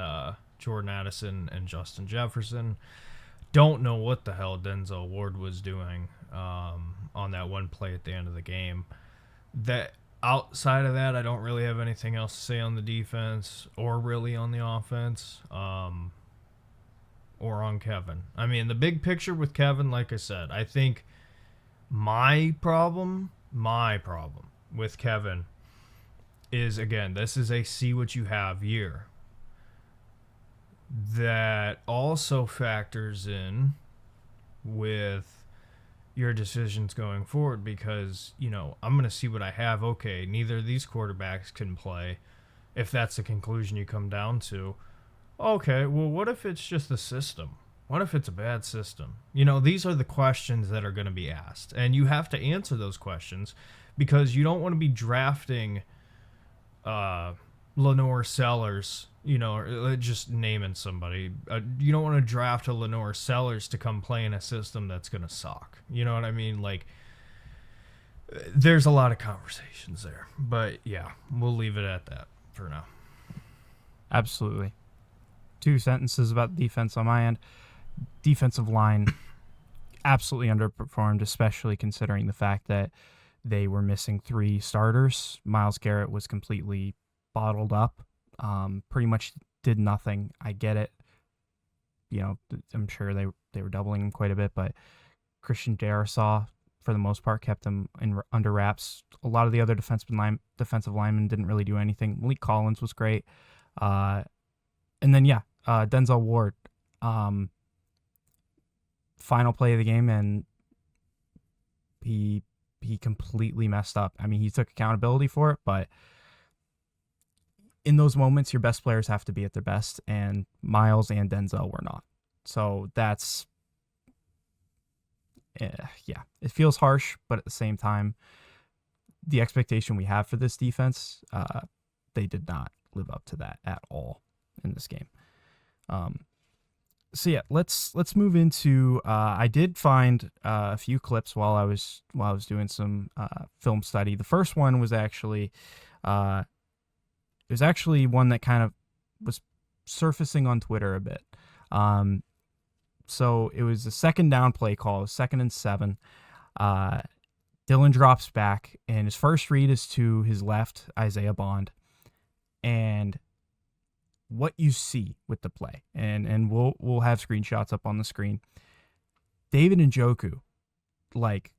Jordan Addison and Justin Jefferson. Don't know what the hell Denzel Ward was doing on that one play at the end of the game. That outside of that, I don't really have anything else to say on the defense or really on the offense. Or on Kevin. I mean, the big picture with Kevin, like I said, I think my problem with Kevin is, again, this is a see what you have year. that also factors in with your decisions going forward because, I'm going to see what I have. Okay, neither of these quarterbacks can play. If that's the conclusion you come down to, okay, well, what if it's just the system? What if it's a bad system? These are the questions that are going to be asked, and you have to answer those questions because you don't want to be drafting Lenore Sellers, or just naming somebody. You don't want to draft a Lenore Sellers to come play in a system that's going to suck. You know what I mean? Like, there's a lot of conversations there. But, yeah, we'll leave it at that for now. Absolutely. 2 sentences about defense on my end. Defensive line absolutely underperformed, especially considering the fact that they were missing 3 starters. Myles Garrett was completely bottled up. Pretty much did nothing. I get it. I'm sure they were doubling him quite a bit, but Christian Darrisaw, for the most part, kept him under wraps. A lot of the other defensive linemen didn't really do anything. Malik Collins was great. And then, Denzel Ward, final play of the game, and he completely messed up. I mean, he took accountability for it, but in those moments, your best players have to be at their best, and Myles and Denzel were not. So that's, it feels harsh, but at the same time, the expectation we have for this defense, they did not live up to that at all in this game. Let's move into. I did find a few clips while I was doing some film study. The first one was actually, it was actually one that kind of was surfacing on Twitter a bit. So it was a second down play call, 2nd and 7. Dylan drops back, and his first read is to his left, Isaiah Bond, and what you see with the play, and we'll have screenshots up on the screen. David Njoku, like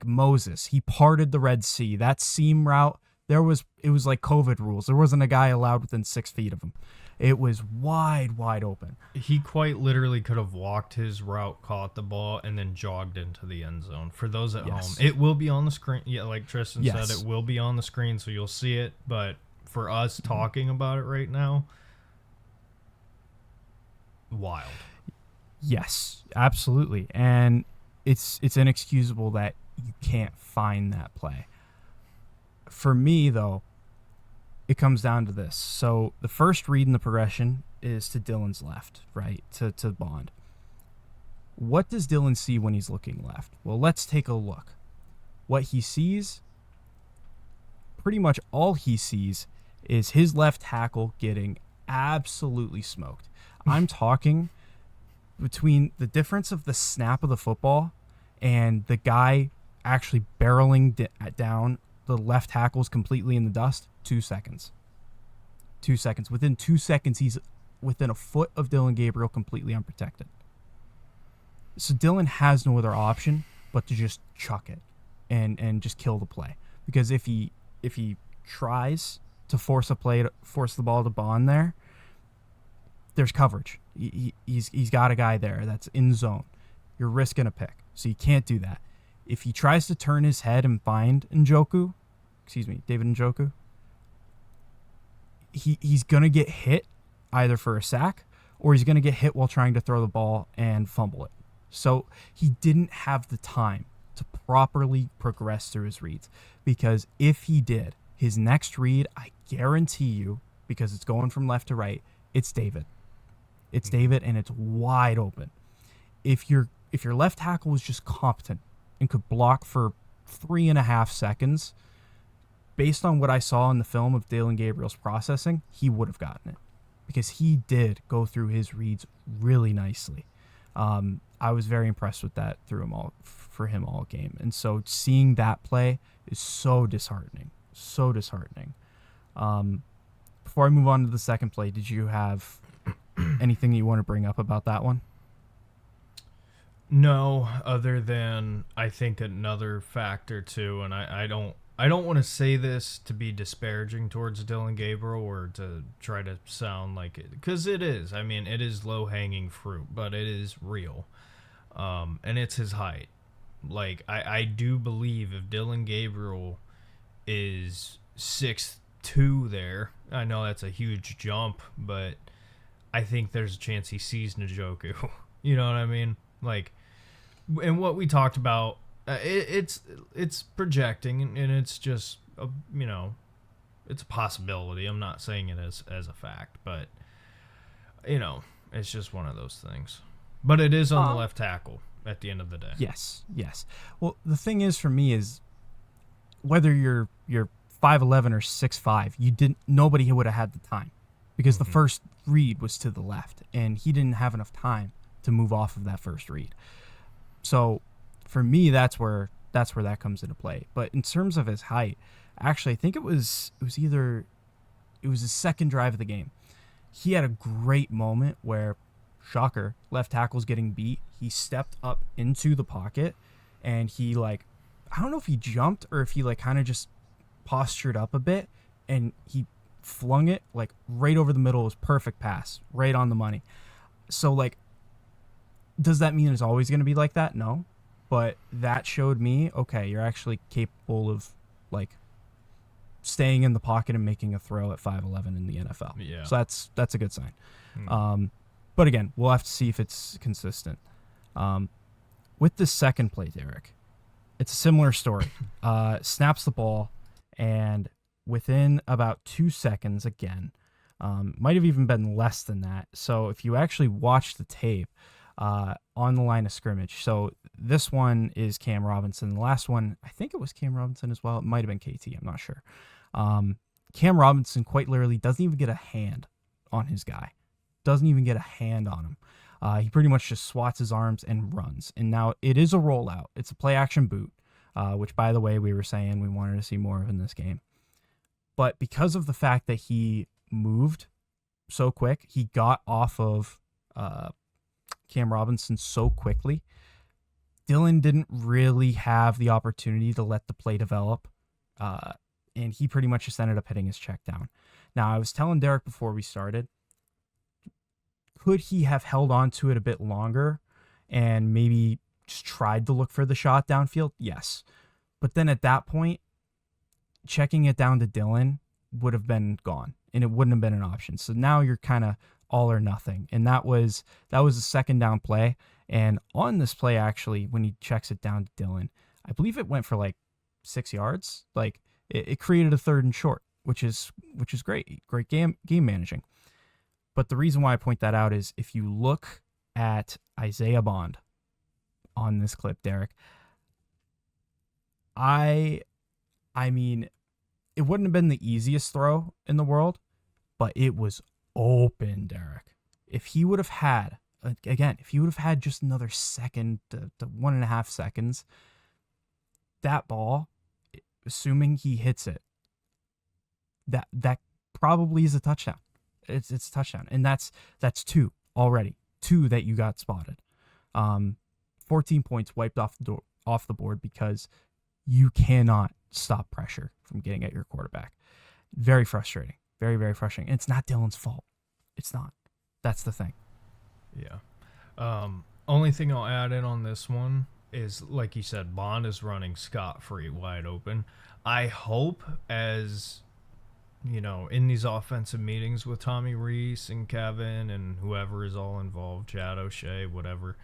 Moses, he parted the Red Sea. That seam route, it was like COVID rules. There wasn't a guy allowed within 6 feet of him. It was wide open. He quite literally could have walked his route, caught the ball, and then jogged into the end zone. For those at home, it will be on the screen. Yeah, like Tristan said, it will be on the screen, so you'll see it. But for us talking about it right now, wild. Yes, absolutely. And it's inexcusable that you can't find that play. For me, though, it comes down to this. So the first read in the progression is to Dylan's left, right, to Bond. What does Dylan see when he's looking left? Well, let's take a look. What he sees, pretty much all he sees, is his left tackle getting absolutely smoked. I'm talking between the difference of the snap of the football and the guy actually barreling down the left tackle's completely in the dust, 2 seconds. 2 seconds. Within 2 seconds, he's within a foot of Dylan Gabriel, completely unprotected. So Dylan has no other option but to just chuck it and just kill the play. Because if he tries to force the ball to Bond there's coverage. He's got a guy there that's in zone. You're risking a pick, so you can't do that. If he tries to turn his head and find David Njoku, he's going to get hit either for a sack or he's going to get hit while trying to throw the ball and fumble it. So he didn't have the time to properly progress through his reads, because if he did, his next read, I guarantee you, because it's going from left to right, it's David. It's David, and it's wide open. If your left tackle was just competent and could block for 3.5 seconds, based on what I saw in the film of Dylan Gabriel's processing, he would have gotten it, because he did go through his reads really nicely. I was very impressed with that for him all game. And so seeing that play is so disheartening. So disheartening. Before I move on to the second play, did you have anything you want to bring up about that one? No, other than I think another factor too, and I don't I don't want to say this to be disparaging towards Dylan Gabriel or to try to sound like it, because it is. I mean, it is low-hanging fruit, but it is real. And it's his height. Like, I do believe if Dylan Gabriel is 6'2" there, I know that's a huge jump, but I think there's a chance he sees Njoku. You know what I mean? Like, and what we talked about, it's projecting, and it's just it's a possibility. I'm not saying it as a fact, but it's just one of those things. But it is on the left tackle at the end of the day. Yes. Well, the thing is for me is whether you're 5'11" or 6'5", nobody would have had the time because the first read was to the left, and he didn't have enough time to move off of that first read. So for me, that's where that comes into play. But in terms of his height, actually, I think it was the second drive of the game. He had a great moment where, shocker, left tackle's getting beat. He stepped up into the pocket, and he I don't know if he jumped or if he kind of just postured up a bit, and he flung it right over the middle. It was perfect pass, right on the money. So does that mean it's always going to be like that? No. But that showed me, okay, you're actually capable of staying in the pocket and making a throw at 5'11" in the NFL. Yeah. So that's a good sign. But again, we'll have to see if it's consistent. With the second play, Derek, it's a similar story. Snaps the ball, and within about 2 seconds, again, might have even been less than that. So if you actually watch the tape, on the line of scrimmage. So this one is Cam Robinson. The last one, I think it was Cam Robinson as well. It might have been KT. I'm not sure. Cam Robinson quite literally doesn't even get a hand on his guy. Doesn't even get a hand on him. He pretty much just swats his arms and runs. And now it is a rollout. It's a play action boot, which, by the way, we were saying we wanted to see more of in this game. But because of the fact that he moved so quick, he got off of Cam Robinson so quickly, Dylan didn't really have the opportunity to let the play develop, and he pretty much just ended up hitting his check down. Now, I was telling Derek before we started, could he have held on to it a bit longer and maybe just tried to look for the shot downfield? Yes. But then at that point, checking it down to Dylan would have been gone, and it wouldn't have been an option. So now you're kind of all or nothing. And that was a second down play. And on this play, actually, when he checks it down to Dylan, I believe it went for 6 yards. It created a third and short, which is great. Great game managing. But the reason why I point that out is if you look at Isaiah Bond on this clip, Derek, I mean, it wouldn't have been the easiest throw in the world, but it was open, Derek. If he would have had, just another second to 1.5 seconds, that ball, assuming he hits it, that probably is a touchdown. It's a touchdown. And that's two already. Two that you got spotted. 14 points wiped off the board because you cannot stop pressure from getting at your quarterback. Very frustrating. Very, very frustrating. And it's not Dylan's fault. It's not. That's the thing. Yeah. Only thing I'll add in on this one is, like you said, Bond is running scot-free, wide open. I hope, as in these offensive meetings with Tommy Reese and Kevin and whoever is all involved, Chad O'Shea, whatever,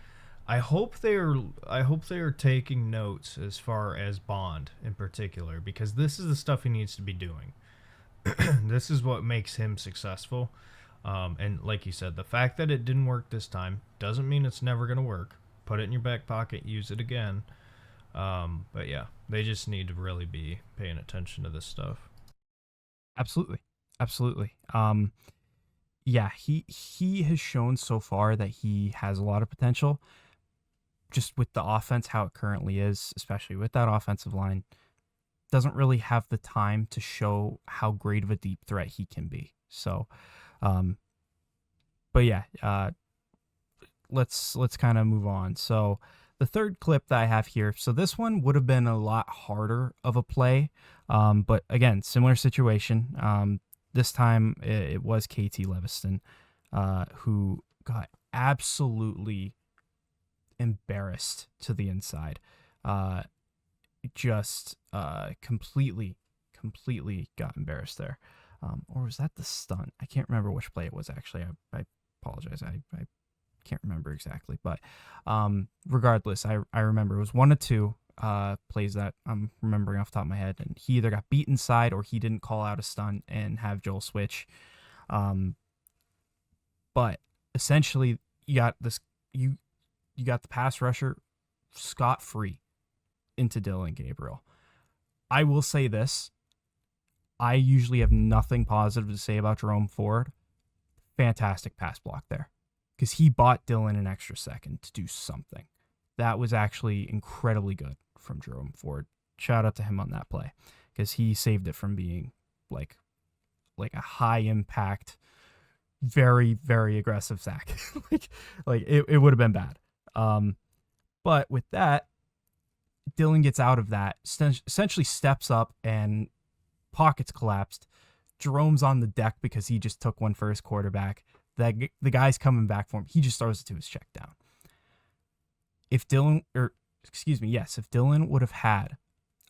I hope they are taking notes as far as Bond in particular, because this is the stuff he needs to be doing. This is what makes him successful. And like you said, the fact that it didn't work this time doesn't mean it's never going to work. Put it in your back pocket, use it again. But yeah, they just need to really be paying attention to this stuff. Absolutely. Yeah, he has shown so far that he has a lot of potential. Just with the offense, how it currently is, especially with that offensive line, doesn't really have the time to show how great of a deep threat he can be. So, but yeah, let's kind of move on. So The third clip that I have here, so this one would have been a lot harder of a play, but again, similar situation. This time it was KT Leviston who got absolutely embarrassed to the inside. Completely got embarrassed there. Or was that the stunt? I can't remember which play it was, actually. I apologize. I can't remember exactly. But regardless, I remember it was 1 of 2 plays that I'm remembering off the top of my head. And he either got beat inside or he didn't call out a stunt and have Joel switch. But essentially, you got the pass rusher scot-free into Dylan Gabriel. I will say this. I usually have nothing positive to say about Jerome Ford. Fantastic pass block there, because he bought Dylan an extra second to do something. That was actually incredibly good from Jerome Ford. Shout out to him on that play, because he saved it from being like a high impact, very, very aggressive sack. it would have been bad. But with that, Dylan gets out of that, essentially steps up, and pockets collapsed. Jerome's on the deck because he just took one for his quarterback. The guy's coming back for him. He just throws it to his check down. If Dylan would have had,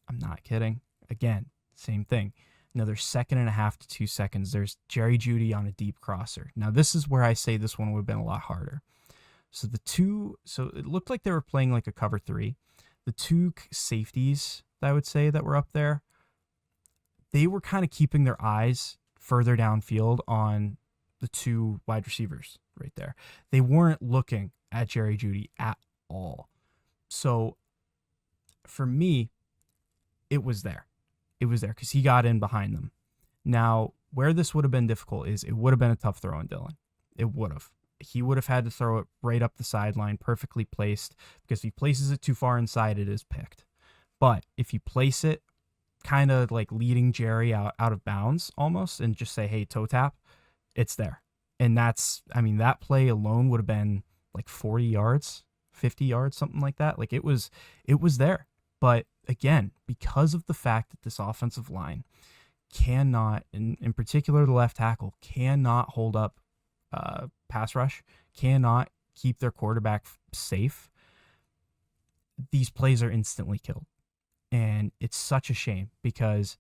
I'm not kidding, again, same thing, another 1.5 to 2 seconds, there's Jerry Jeudy on a deep crosser. Now, this is where I say this one would have been a lot harder. So it looked like they were playing like a cover 3. The 2 safeties that I would say that were up there, they were kind of keeping their eyes further downfield on the 2 wide receivers right there. They weren't looking at Jerry Jeudy at all. So for me, it was there. It was there because he got in behind them. Now, where this would have been difficult is it would have been a tough throw on Dylan. It would have. He would have had to throw it right up the sideline, perfectly placed, because if he places it too far inside, it is picked. But if you place it kind of like leading Jerry out of bounds almost and just say, hey, toe tap, it's there. And that play alone would have been like 40 yards, 50 yards, something like that. Like it was there. But again, because of the fact that this offensive line cannot, in particular the left tackle, cannot hold up pass rush, cannot keep their quarterback safe, these plays are instantly killed. And it's such a shame because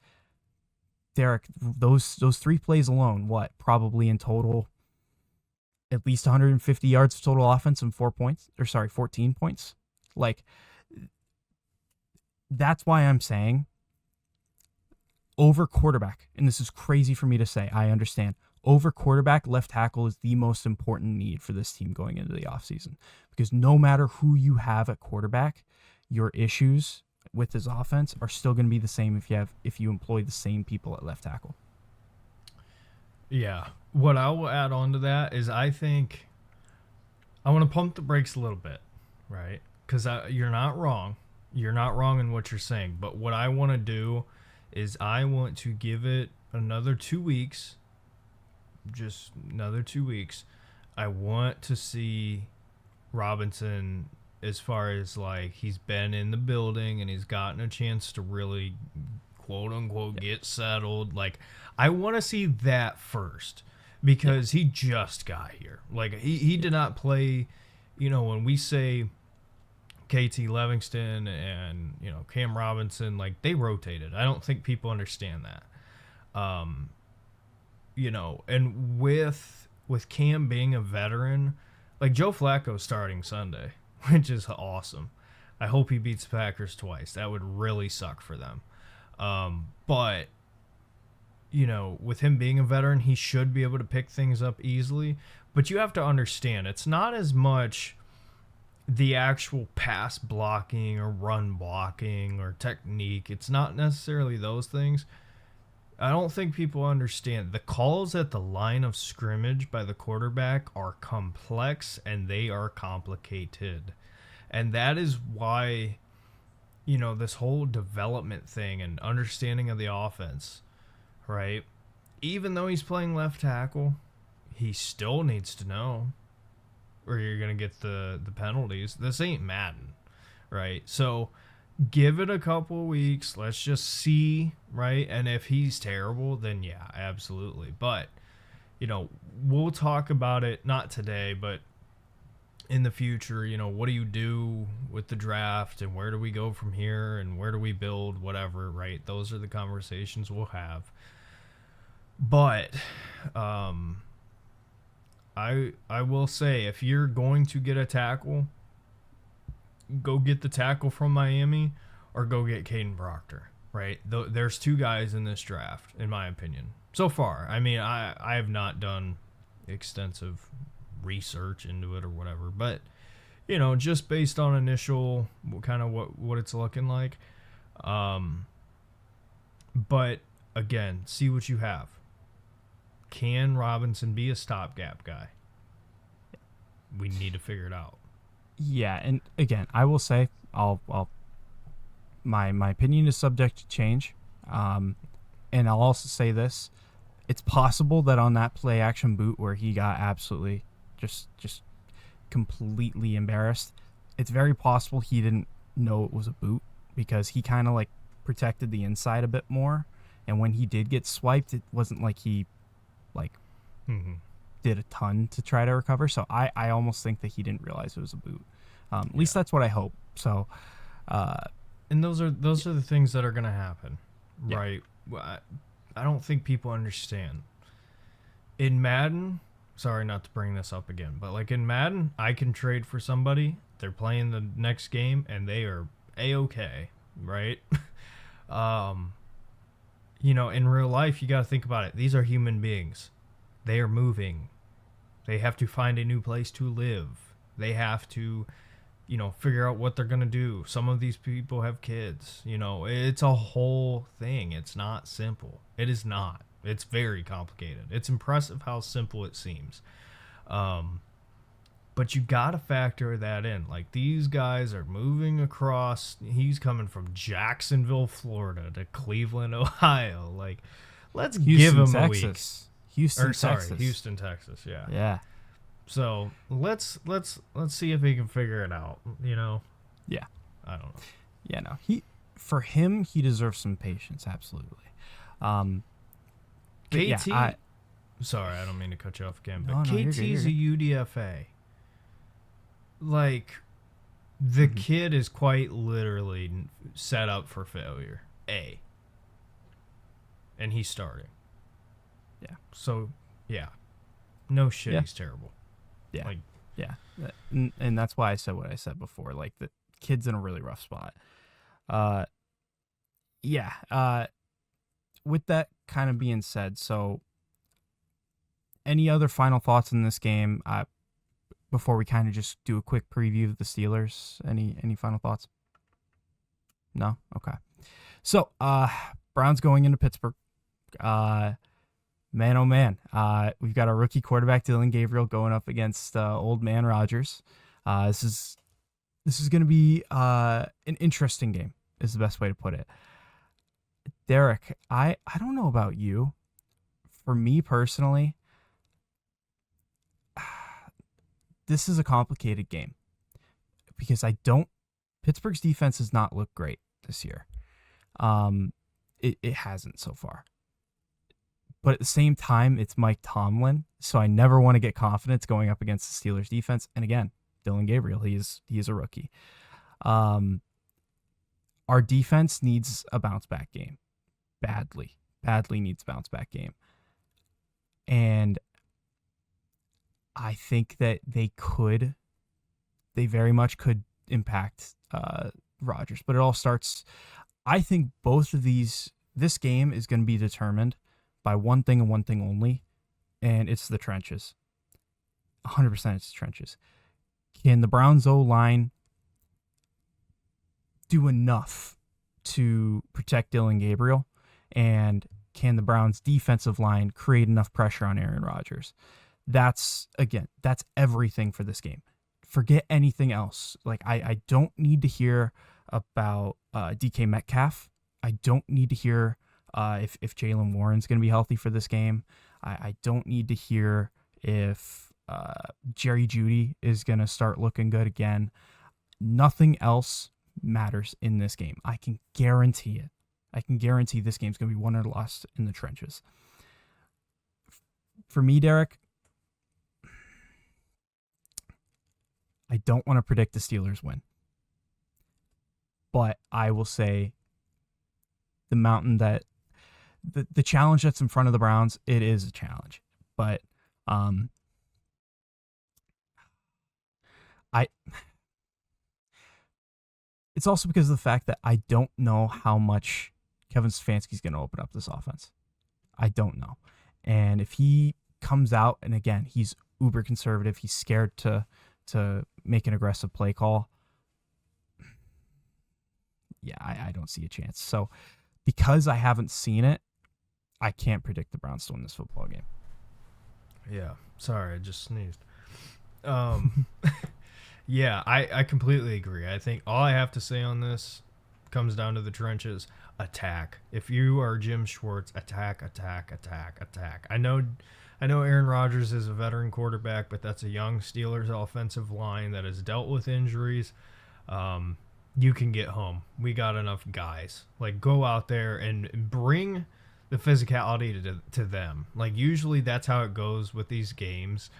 Derek, those 3 plays alone, probably in total, at least 150 yards of total offense and 14 points. Like, that's why I'm saying over quarterback, and this is crazy for me to say, I understand, over quarterback, left tackle is the most important need for this team going into the offseason. Because no matter who you have at quarterback, your issues with his offense are still going to be the same if you employ the same people at left tackle. Yeah. What I will add on to that is I think I want to pump the brakes a little bit, right? Because you're not wrong. You're not wrong in what you're saying. But what I want to do is I want to give it another 2 weeks. Just another 2 weeks. I want to see Robinson, as far as like he's been in the building and he's gotten a chance to really quote unquote get settled. Like, I want to see that first because he just got here. Like he did not play, when we say KT Livingston and, Cam Robinson, like they rotated. I don't think people understand that. And with Cam being a veteran, like Joe Flacco starting Sunday, which is awesome. I hope he beats the Packers twice. That would really suck for them. But, with him being a veteran, he should be able to pick things up easily. But you have to understand, it's not as much the actual pass blocking or run blocking or technique. It's not necessarily those things. I don't think people understand. The calls at the line of scrimmage by the quarterback are complex and they are complicated. And that is why, this whole development thing and understanding of the offense, right? Even though he's playing left tackle, he still needs to know or you're going to get the penalties. This ain't Madden. right? So give it a couple weeks. Let's just see, right? And if he's terrible, then yeah, absolutely. But, we'll talk about it, not today, but in the future. What do you do with the draft, and where do we go from here, and where do we build, whatever, right? Those are the conversations we'll have. But I will say, if you're going to get a tackle, go get the tackle from Miami or go get Caden Proctor, right? There's two guys in this draft, in my opinion, so far. I mean, I have not done extensive research into it or whatever, but, just based on initial kind of what it's looking like. But, again, see what you have. Can Robinson be a stopgap guy? We need to figure it out. Yeah, and again, I will say, my opinion is subject to change, and I'll also say this: it's possible that on that play action boot where he got absolutely just completely embarrassed, it's very possible he didn't know it was a boot, because he kind of like protected the inside a bit more, and when he did get swiped, it wasn't like he did a ton to try to recover. So I almost think that he didn't realize it was a boot. At least that's what I hope. So, and those are the things that are going to happen, right? I don't think people understand. In Madden, sorry not to bring this up again, but like in Madden, I can trade for somebody. They're playing the next game and they are A-okay, right? In real life, you got to think about it. These are human beings. They are moving. They have to find a new place to live. They have to, figure out what they're going to do. Some of these people have kids. It's a whole thing. It's not simple. It is not. It's very complicated. It's impressive how simple it seems. But you got to factor that in. Like, these guys are moving across. He's coming from Jacksonville, Florida to Cleveland, Ohio. Like, let's give him a week. Texas. Houston, Texas. Yeah. Yeah. So let's see if he can figure it out. Yeah. I don't know. Yeah. No. He deserves some patience. Absolutely. KT. Yeah, sorry, I don't mean to cut you off again, but No, KT's you're a UDFA. Like, the kid is quite literally set up for failure. And he's starting. Yeah. So, yeah. No shit, Yeah. he's terrible. Yeah. Like, yeah. And that's why I said what I said before. Like, the kid's in a really rough spot. With that kind of being said, so any other final thoughts in this game before we kind of just do a quick preview of the Steelers? Any final thoughts? No? Okay. So, Browns going into Pittsburgh. Man, oh man. We've got our rookie quarterback, Dylan Gabriel, going up against old man Rodgers. This is going to be an interesting game, is the best way to put it. Derek, I don't know about you. For me personally, this is a complicated game because Pittsburgh's defense has not looked great this year. It hasn't so far. But at the same time, it's Mike Tomlin, so I never want to get confidence going up against the Steelers defense. And again, Dylan Gabriel, he is a rookie. Our defense needs a bounce back game. Badly needs a bounce back game. And I think that they very much could impact Rodgers. But it all starts, I think this game is going to be determined by one thing and one thing only, and it's the trenches. 100% it's the trenches. Can the Browns O-line do enough to protect Dylan Gabriel? And can the Browns defensive line create enough pressure on Aaron Rodgers? That's everything for this game. Forget anything else. Like, I don't need to hear about DK Metcalf. I don't need to hear if Jaylen Warren's going to be healthy for this game. I don't need to hear if Jerry Jeudy is going to start looking good again. Nothing else matters in this game. I can guarantee it. I can guarantee this game's going to be won or lost in the trenches. For me, Derek, I don't want to predict the Steelers win. But I will say the mountain that the challenge that's in front of the Browns, it is a challenge. But it's also because of the fact that I don't know how much Kevin Stefanski's going to open up this offense. I don't know. And if he comes out, and again, he's uber conservative, he's scared to make an aggressive play call, yeah, I don't see a chance. So because I haven't seen it, I can't predict the Browns to win this football game. Yeah, sorry, I just sneezed. Yeah, I completely agree. I think all I have to say on this comes down to the trenches. Attack. If you are Jim Schwartz, attack, attack, attack, attack. I know Aaron Rodgers is a veteran quarterback, but that's a young Steelers offensive line that has dealt with injuries. You can get home. We got enough guys. Like, go out there and bring the physicality to them. Like, usually that's how it goes with these games.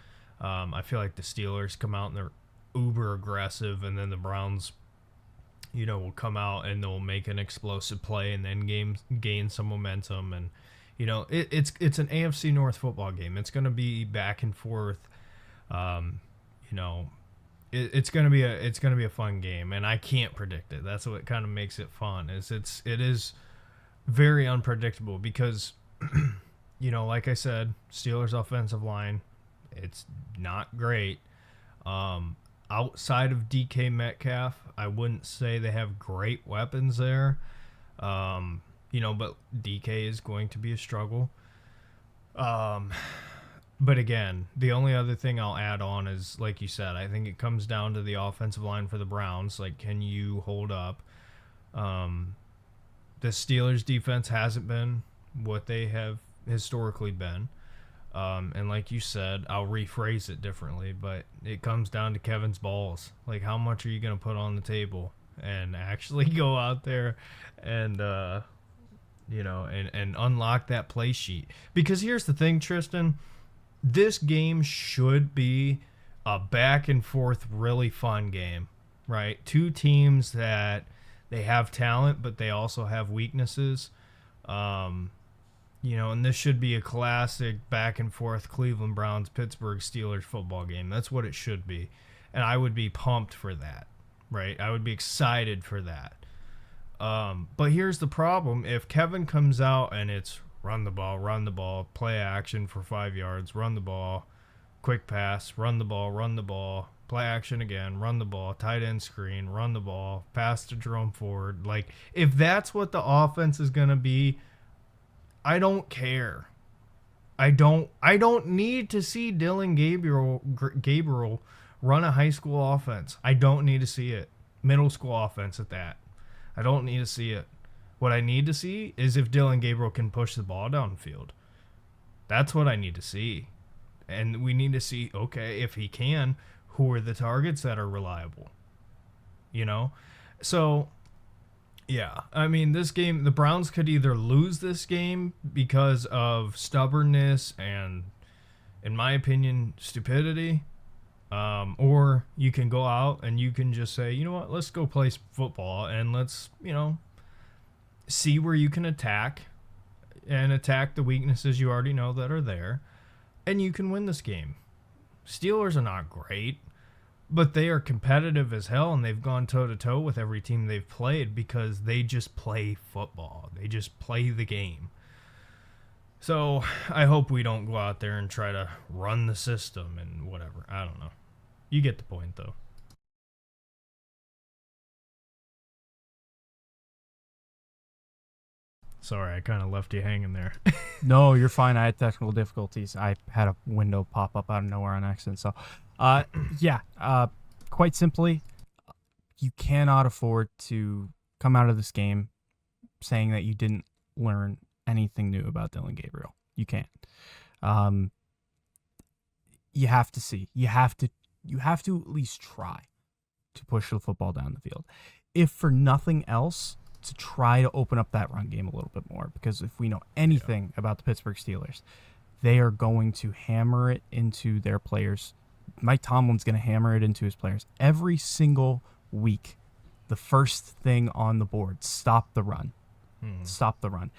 I feel like the Steelers come out and they're uber aggressive, and then the Browns, will come out and they'll make an explosive play and then gain some momentum. And it's an AFC North football game. It's going to be back and forth. It's going to be a fun game, and I can't predict it. That's what kind of makes it fun. It is very unpredictable because like I said, Steelers offensive line, it's not great. Outside of DK Metcalf, I wouldn't say they have great weapons there. But DK is going to be a struggle. But again, the only other thing I'll add on is, like you said, I think it comes down to the offensive line for the Browns. Like, can you hold up? The Steelers defense hasn't been what they have historically been. And like you said, I'll rephrase it differently, but it comes down to Kevin's balls. Like, how much are you going to put on the table and actually go out there and, and unlock that play sheet? Because here's the thing, Tristan, this game should be a back and forth, really fun game, right? Two teams that they have talent, but they also have weaknesses. And this should be a classic back and forth Cleveland Browns, Pittsburgh Steelers football game. That's what it should be. And I would be pumped for that, right? I would be excited for that. But here's the problem. If Kevin comes out and it's run the ball, play action for 5 yards, run the ball, quick pass, run the ball, play action again, run the ball, tight end screen, run the ball, pass to Jerome Ford. Like, if that's what the offense is going to be, I don't care. I don't need to see Dylan Gabriel run a high school offense. I don't need to see it. Middle school offense at that. I don't need to see it. What I need to see is if Dylan Gabriel can push the ball downfield. That's what I need to see. And we need to see, okay, if he can, who are the targets that are reliable? So, yeah, I mean, this game, the Browns could either lose this game because of stubbornness and, in my opinion, stupidity, or you can go out and you can just say, you know what, let's go play football and let's, see where you can attack the weaknesses you already know that are there, and you can win this game. Steelers are not great, but they are competitive as hell, and they've gone toe-to-toe with every team they've played because they just play football. They just play the game. So I hope we don't go out there and try to run the system and whatever. I don't know. You get the point, though. Sorry, I kind of left you hanging there. No, you're fine. I had technical difficulties. I had a window pop up out of nowhere on accident. So, quite simply, you cannot afford to come out of this game saying that you didn't learn anything new about Dylan Gabriel. You can't. You have to see. You have to at least try to push the football down the field. if for nothing else, to try to open up that run game a little bit more. Because if we know anything about the Pittsburgh Steelers, they are going to hammer it into their players. Mike Tomlin's going to hammer it into his players every single week. The first thing on the board, stop the run. Stop the run.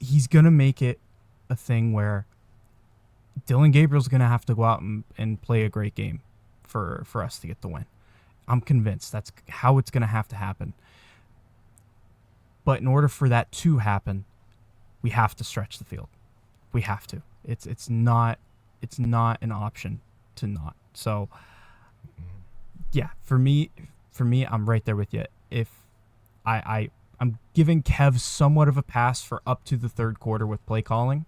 He's going to make it a thing where Dillon Gabriel's going to have to go out and play a great game for us to get the win. I'm convinced that's how it's going to have to happen. But in order for that to happen, we have to stretch the field. We have to. It's not an option to not. So yeah, for me, I'm right there with you. If I'm giving Kev somewhat of a pass for up to the third quarter with play calling,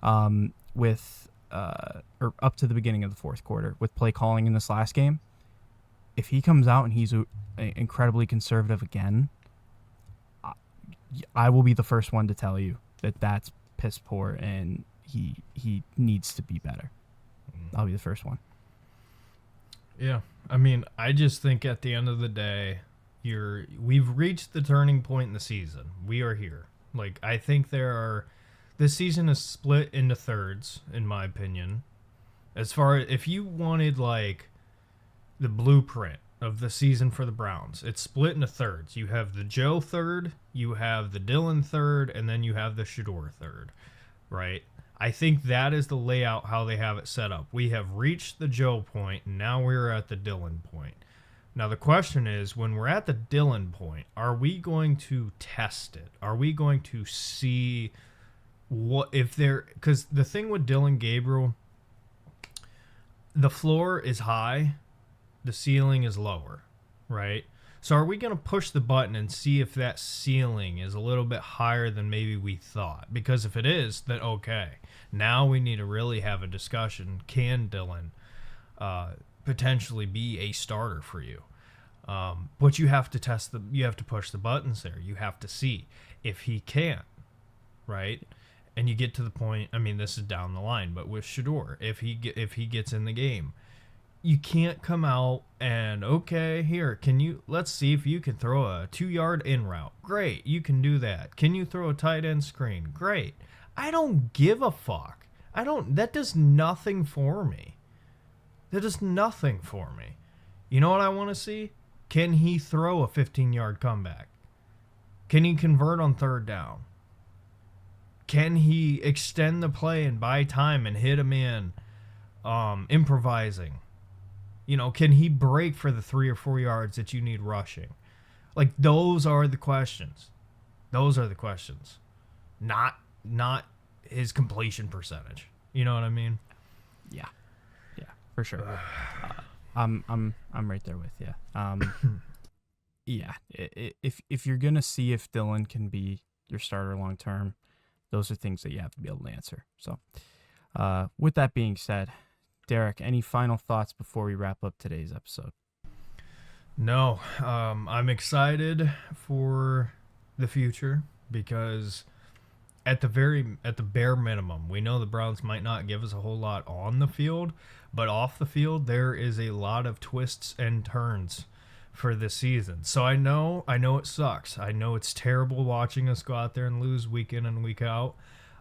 or up to the beginning of the fourth quarter with play calling in this last game. If he comes out and he's incredibly conservative again, I will be the first one to tell you that that's piss poor and he needs to be better. I'll be the first one. Yeah. I mean, I just think at the end of the day, we've reached the turning point in the season. We are here. Like, I think this season is split into thirds, in my opinion. As far as if you wanted like the blueprint of the season for the Browns, it's split into thirds. You have the Joe third, you have the Dillon third, and then you have the Shedeur third, right? I think that is the layout, how they have it set up. We have reached the Joe point, and now we're at the Dillon point. Now, the question is, when we're at the Dillon point, are we going to test it? Are we going to see what if they're... Because the thing with Dillon Gabriel, the floor is high, the ceiling is lower, right? So are we going to push the button and see if that ceiling is a little bit higher than maybe we thought? Because if it is, then okay. Now we need to really have a discussion. Can Dillon potentially be a starter for you? But you have to you have to push the buttons there. You have to see if he can, right? And you get to the point, I mean, this is down the line, but with Shedeur, if he gets in the game, you can't come out and, okay, here, let's see if you can throw a 2-yard in route. Great, you can do that. Can you throw a tight end screen? Great. I don't give a fuck. That does nothing for me. That does nothing for me. You know what I want to see? Can he throw a 15-yard comeback? Can he convert on third down? Can he extend the play and buy time and hit him in improvising? You know, can he break for the 3 or 4 yards that you need rushing? Like, those are the questions. Those are the questions. Not his completion percentage. You know what I mean? Yeah, for sure. I'm right there with you. Yeah, if you're gonna see if Dillon can be your starter long term, those are things that you have to be able to answer. So, with that being said, Derek, any final thoughts before we wrap up today's episode? No, I'm excited for the future because at the bare minimum, we know the Browns might not give us a whole lot on the field, but off the field, there is a lot of twists and turns for this season. So I know it sucks. I know it's terrible watching us go out there and lose week in and week out.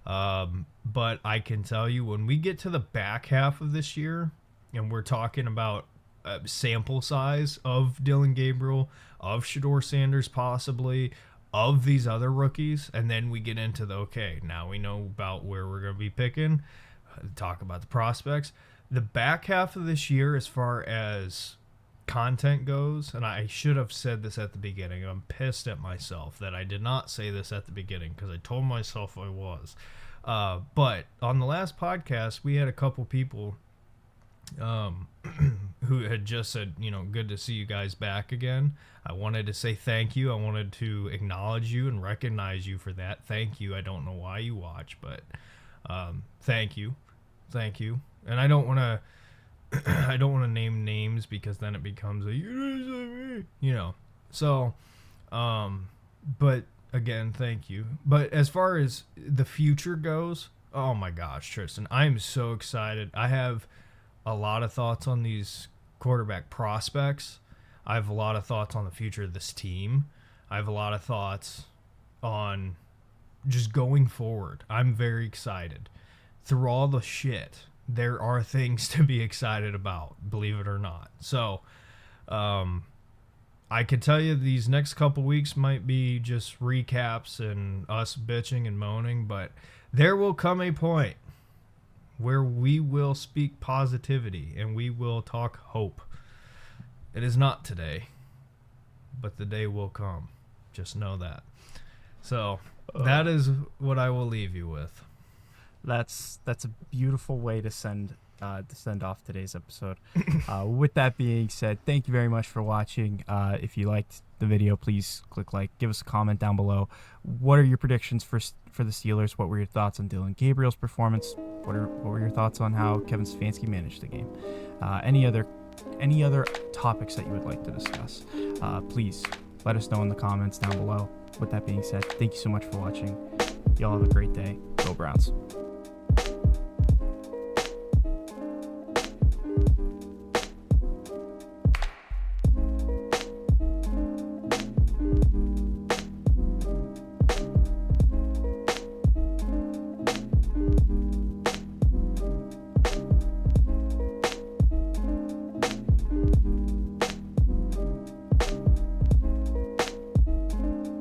But I can tell you, when we get to the back half of this year, and we're talking about sample size of Dillon Gabriel, of Shedeur Sanders possibly, of these other rookies, and then we get into now we know about where we're going to be picking, talk about the prospects. The back half of this year, as far as content goes, and I should have said this at the beginning. I'm pissed at myself that I did not say this at the beginning because I told myself I was. But on the last podcast, we had a couple people who had just said, good to see you guys back again. I wanted to say thank you. I wanted to acknowledge you and recognize you for that. Thank you. I don't know why you watch, but thank you. Thank you. And I don't want to I don't want to name names because then it becomes So, but again, thank you. But as far as the future goes, oh my gosh, Tristan, I'm so excited. I have a lot of thoughts on these quarterback prospects. I have a lot of thoughts on the future of this team. I have a lot of thoughts on just going forward. I'm very excited. Through all the shit, there are things to be excited about, believe it or not. So, I could tell you these next couple weeks might be just recaps and us bitching and moaning, but there will come a point where we will speak positivity and we will talk hope. It is not today, but the day will come. Just know that. So that is what I will leave you with. That's a beautiful way to send off today's episode. With that being said, thank you very much for watching. If you liked the video, please click like, give us a comment down below. What are your predictions for the Steelers? What were your thoughts on Dylan Gabriel's performance? What were your thoughts on how Kevin Stefanski managed the game? Any other topics that you would like to discuss? Please let us know in the comments down below. With that being said, thank you so much for watching. Y'all have a great day. Go Browns.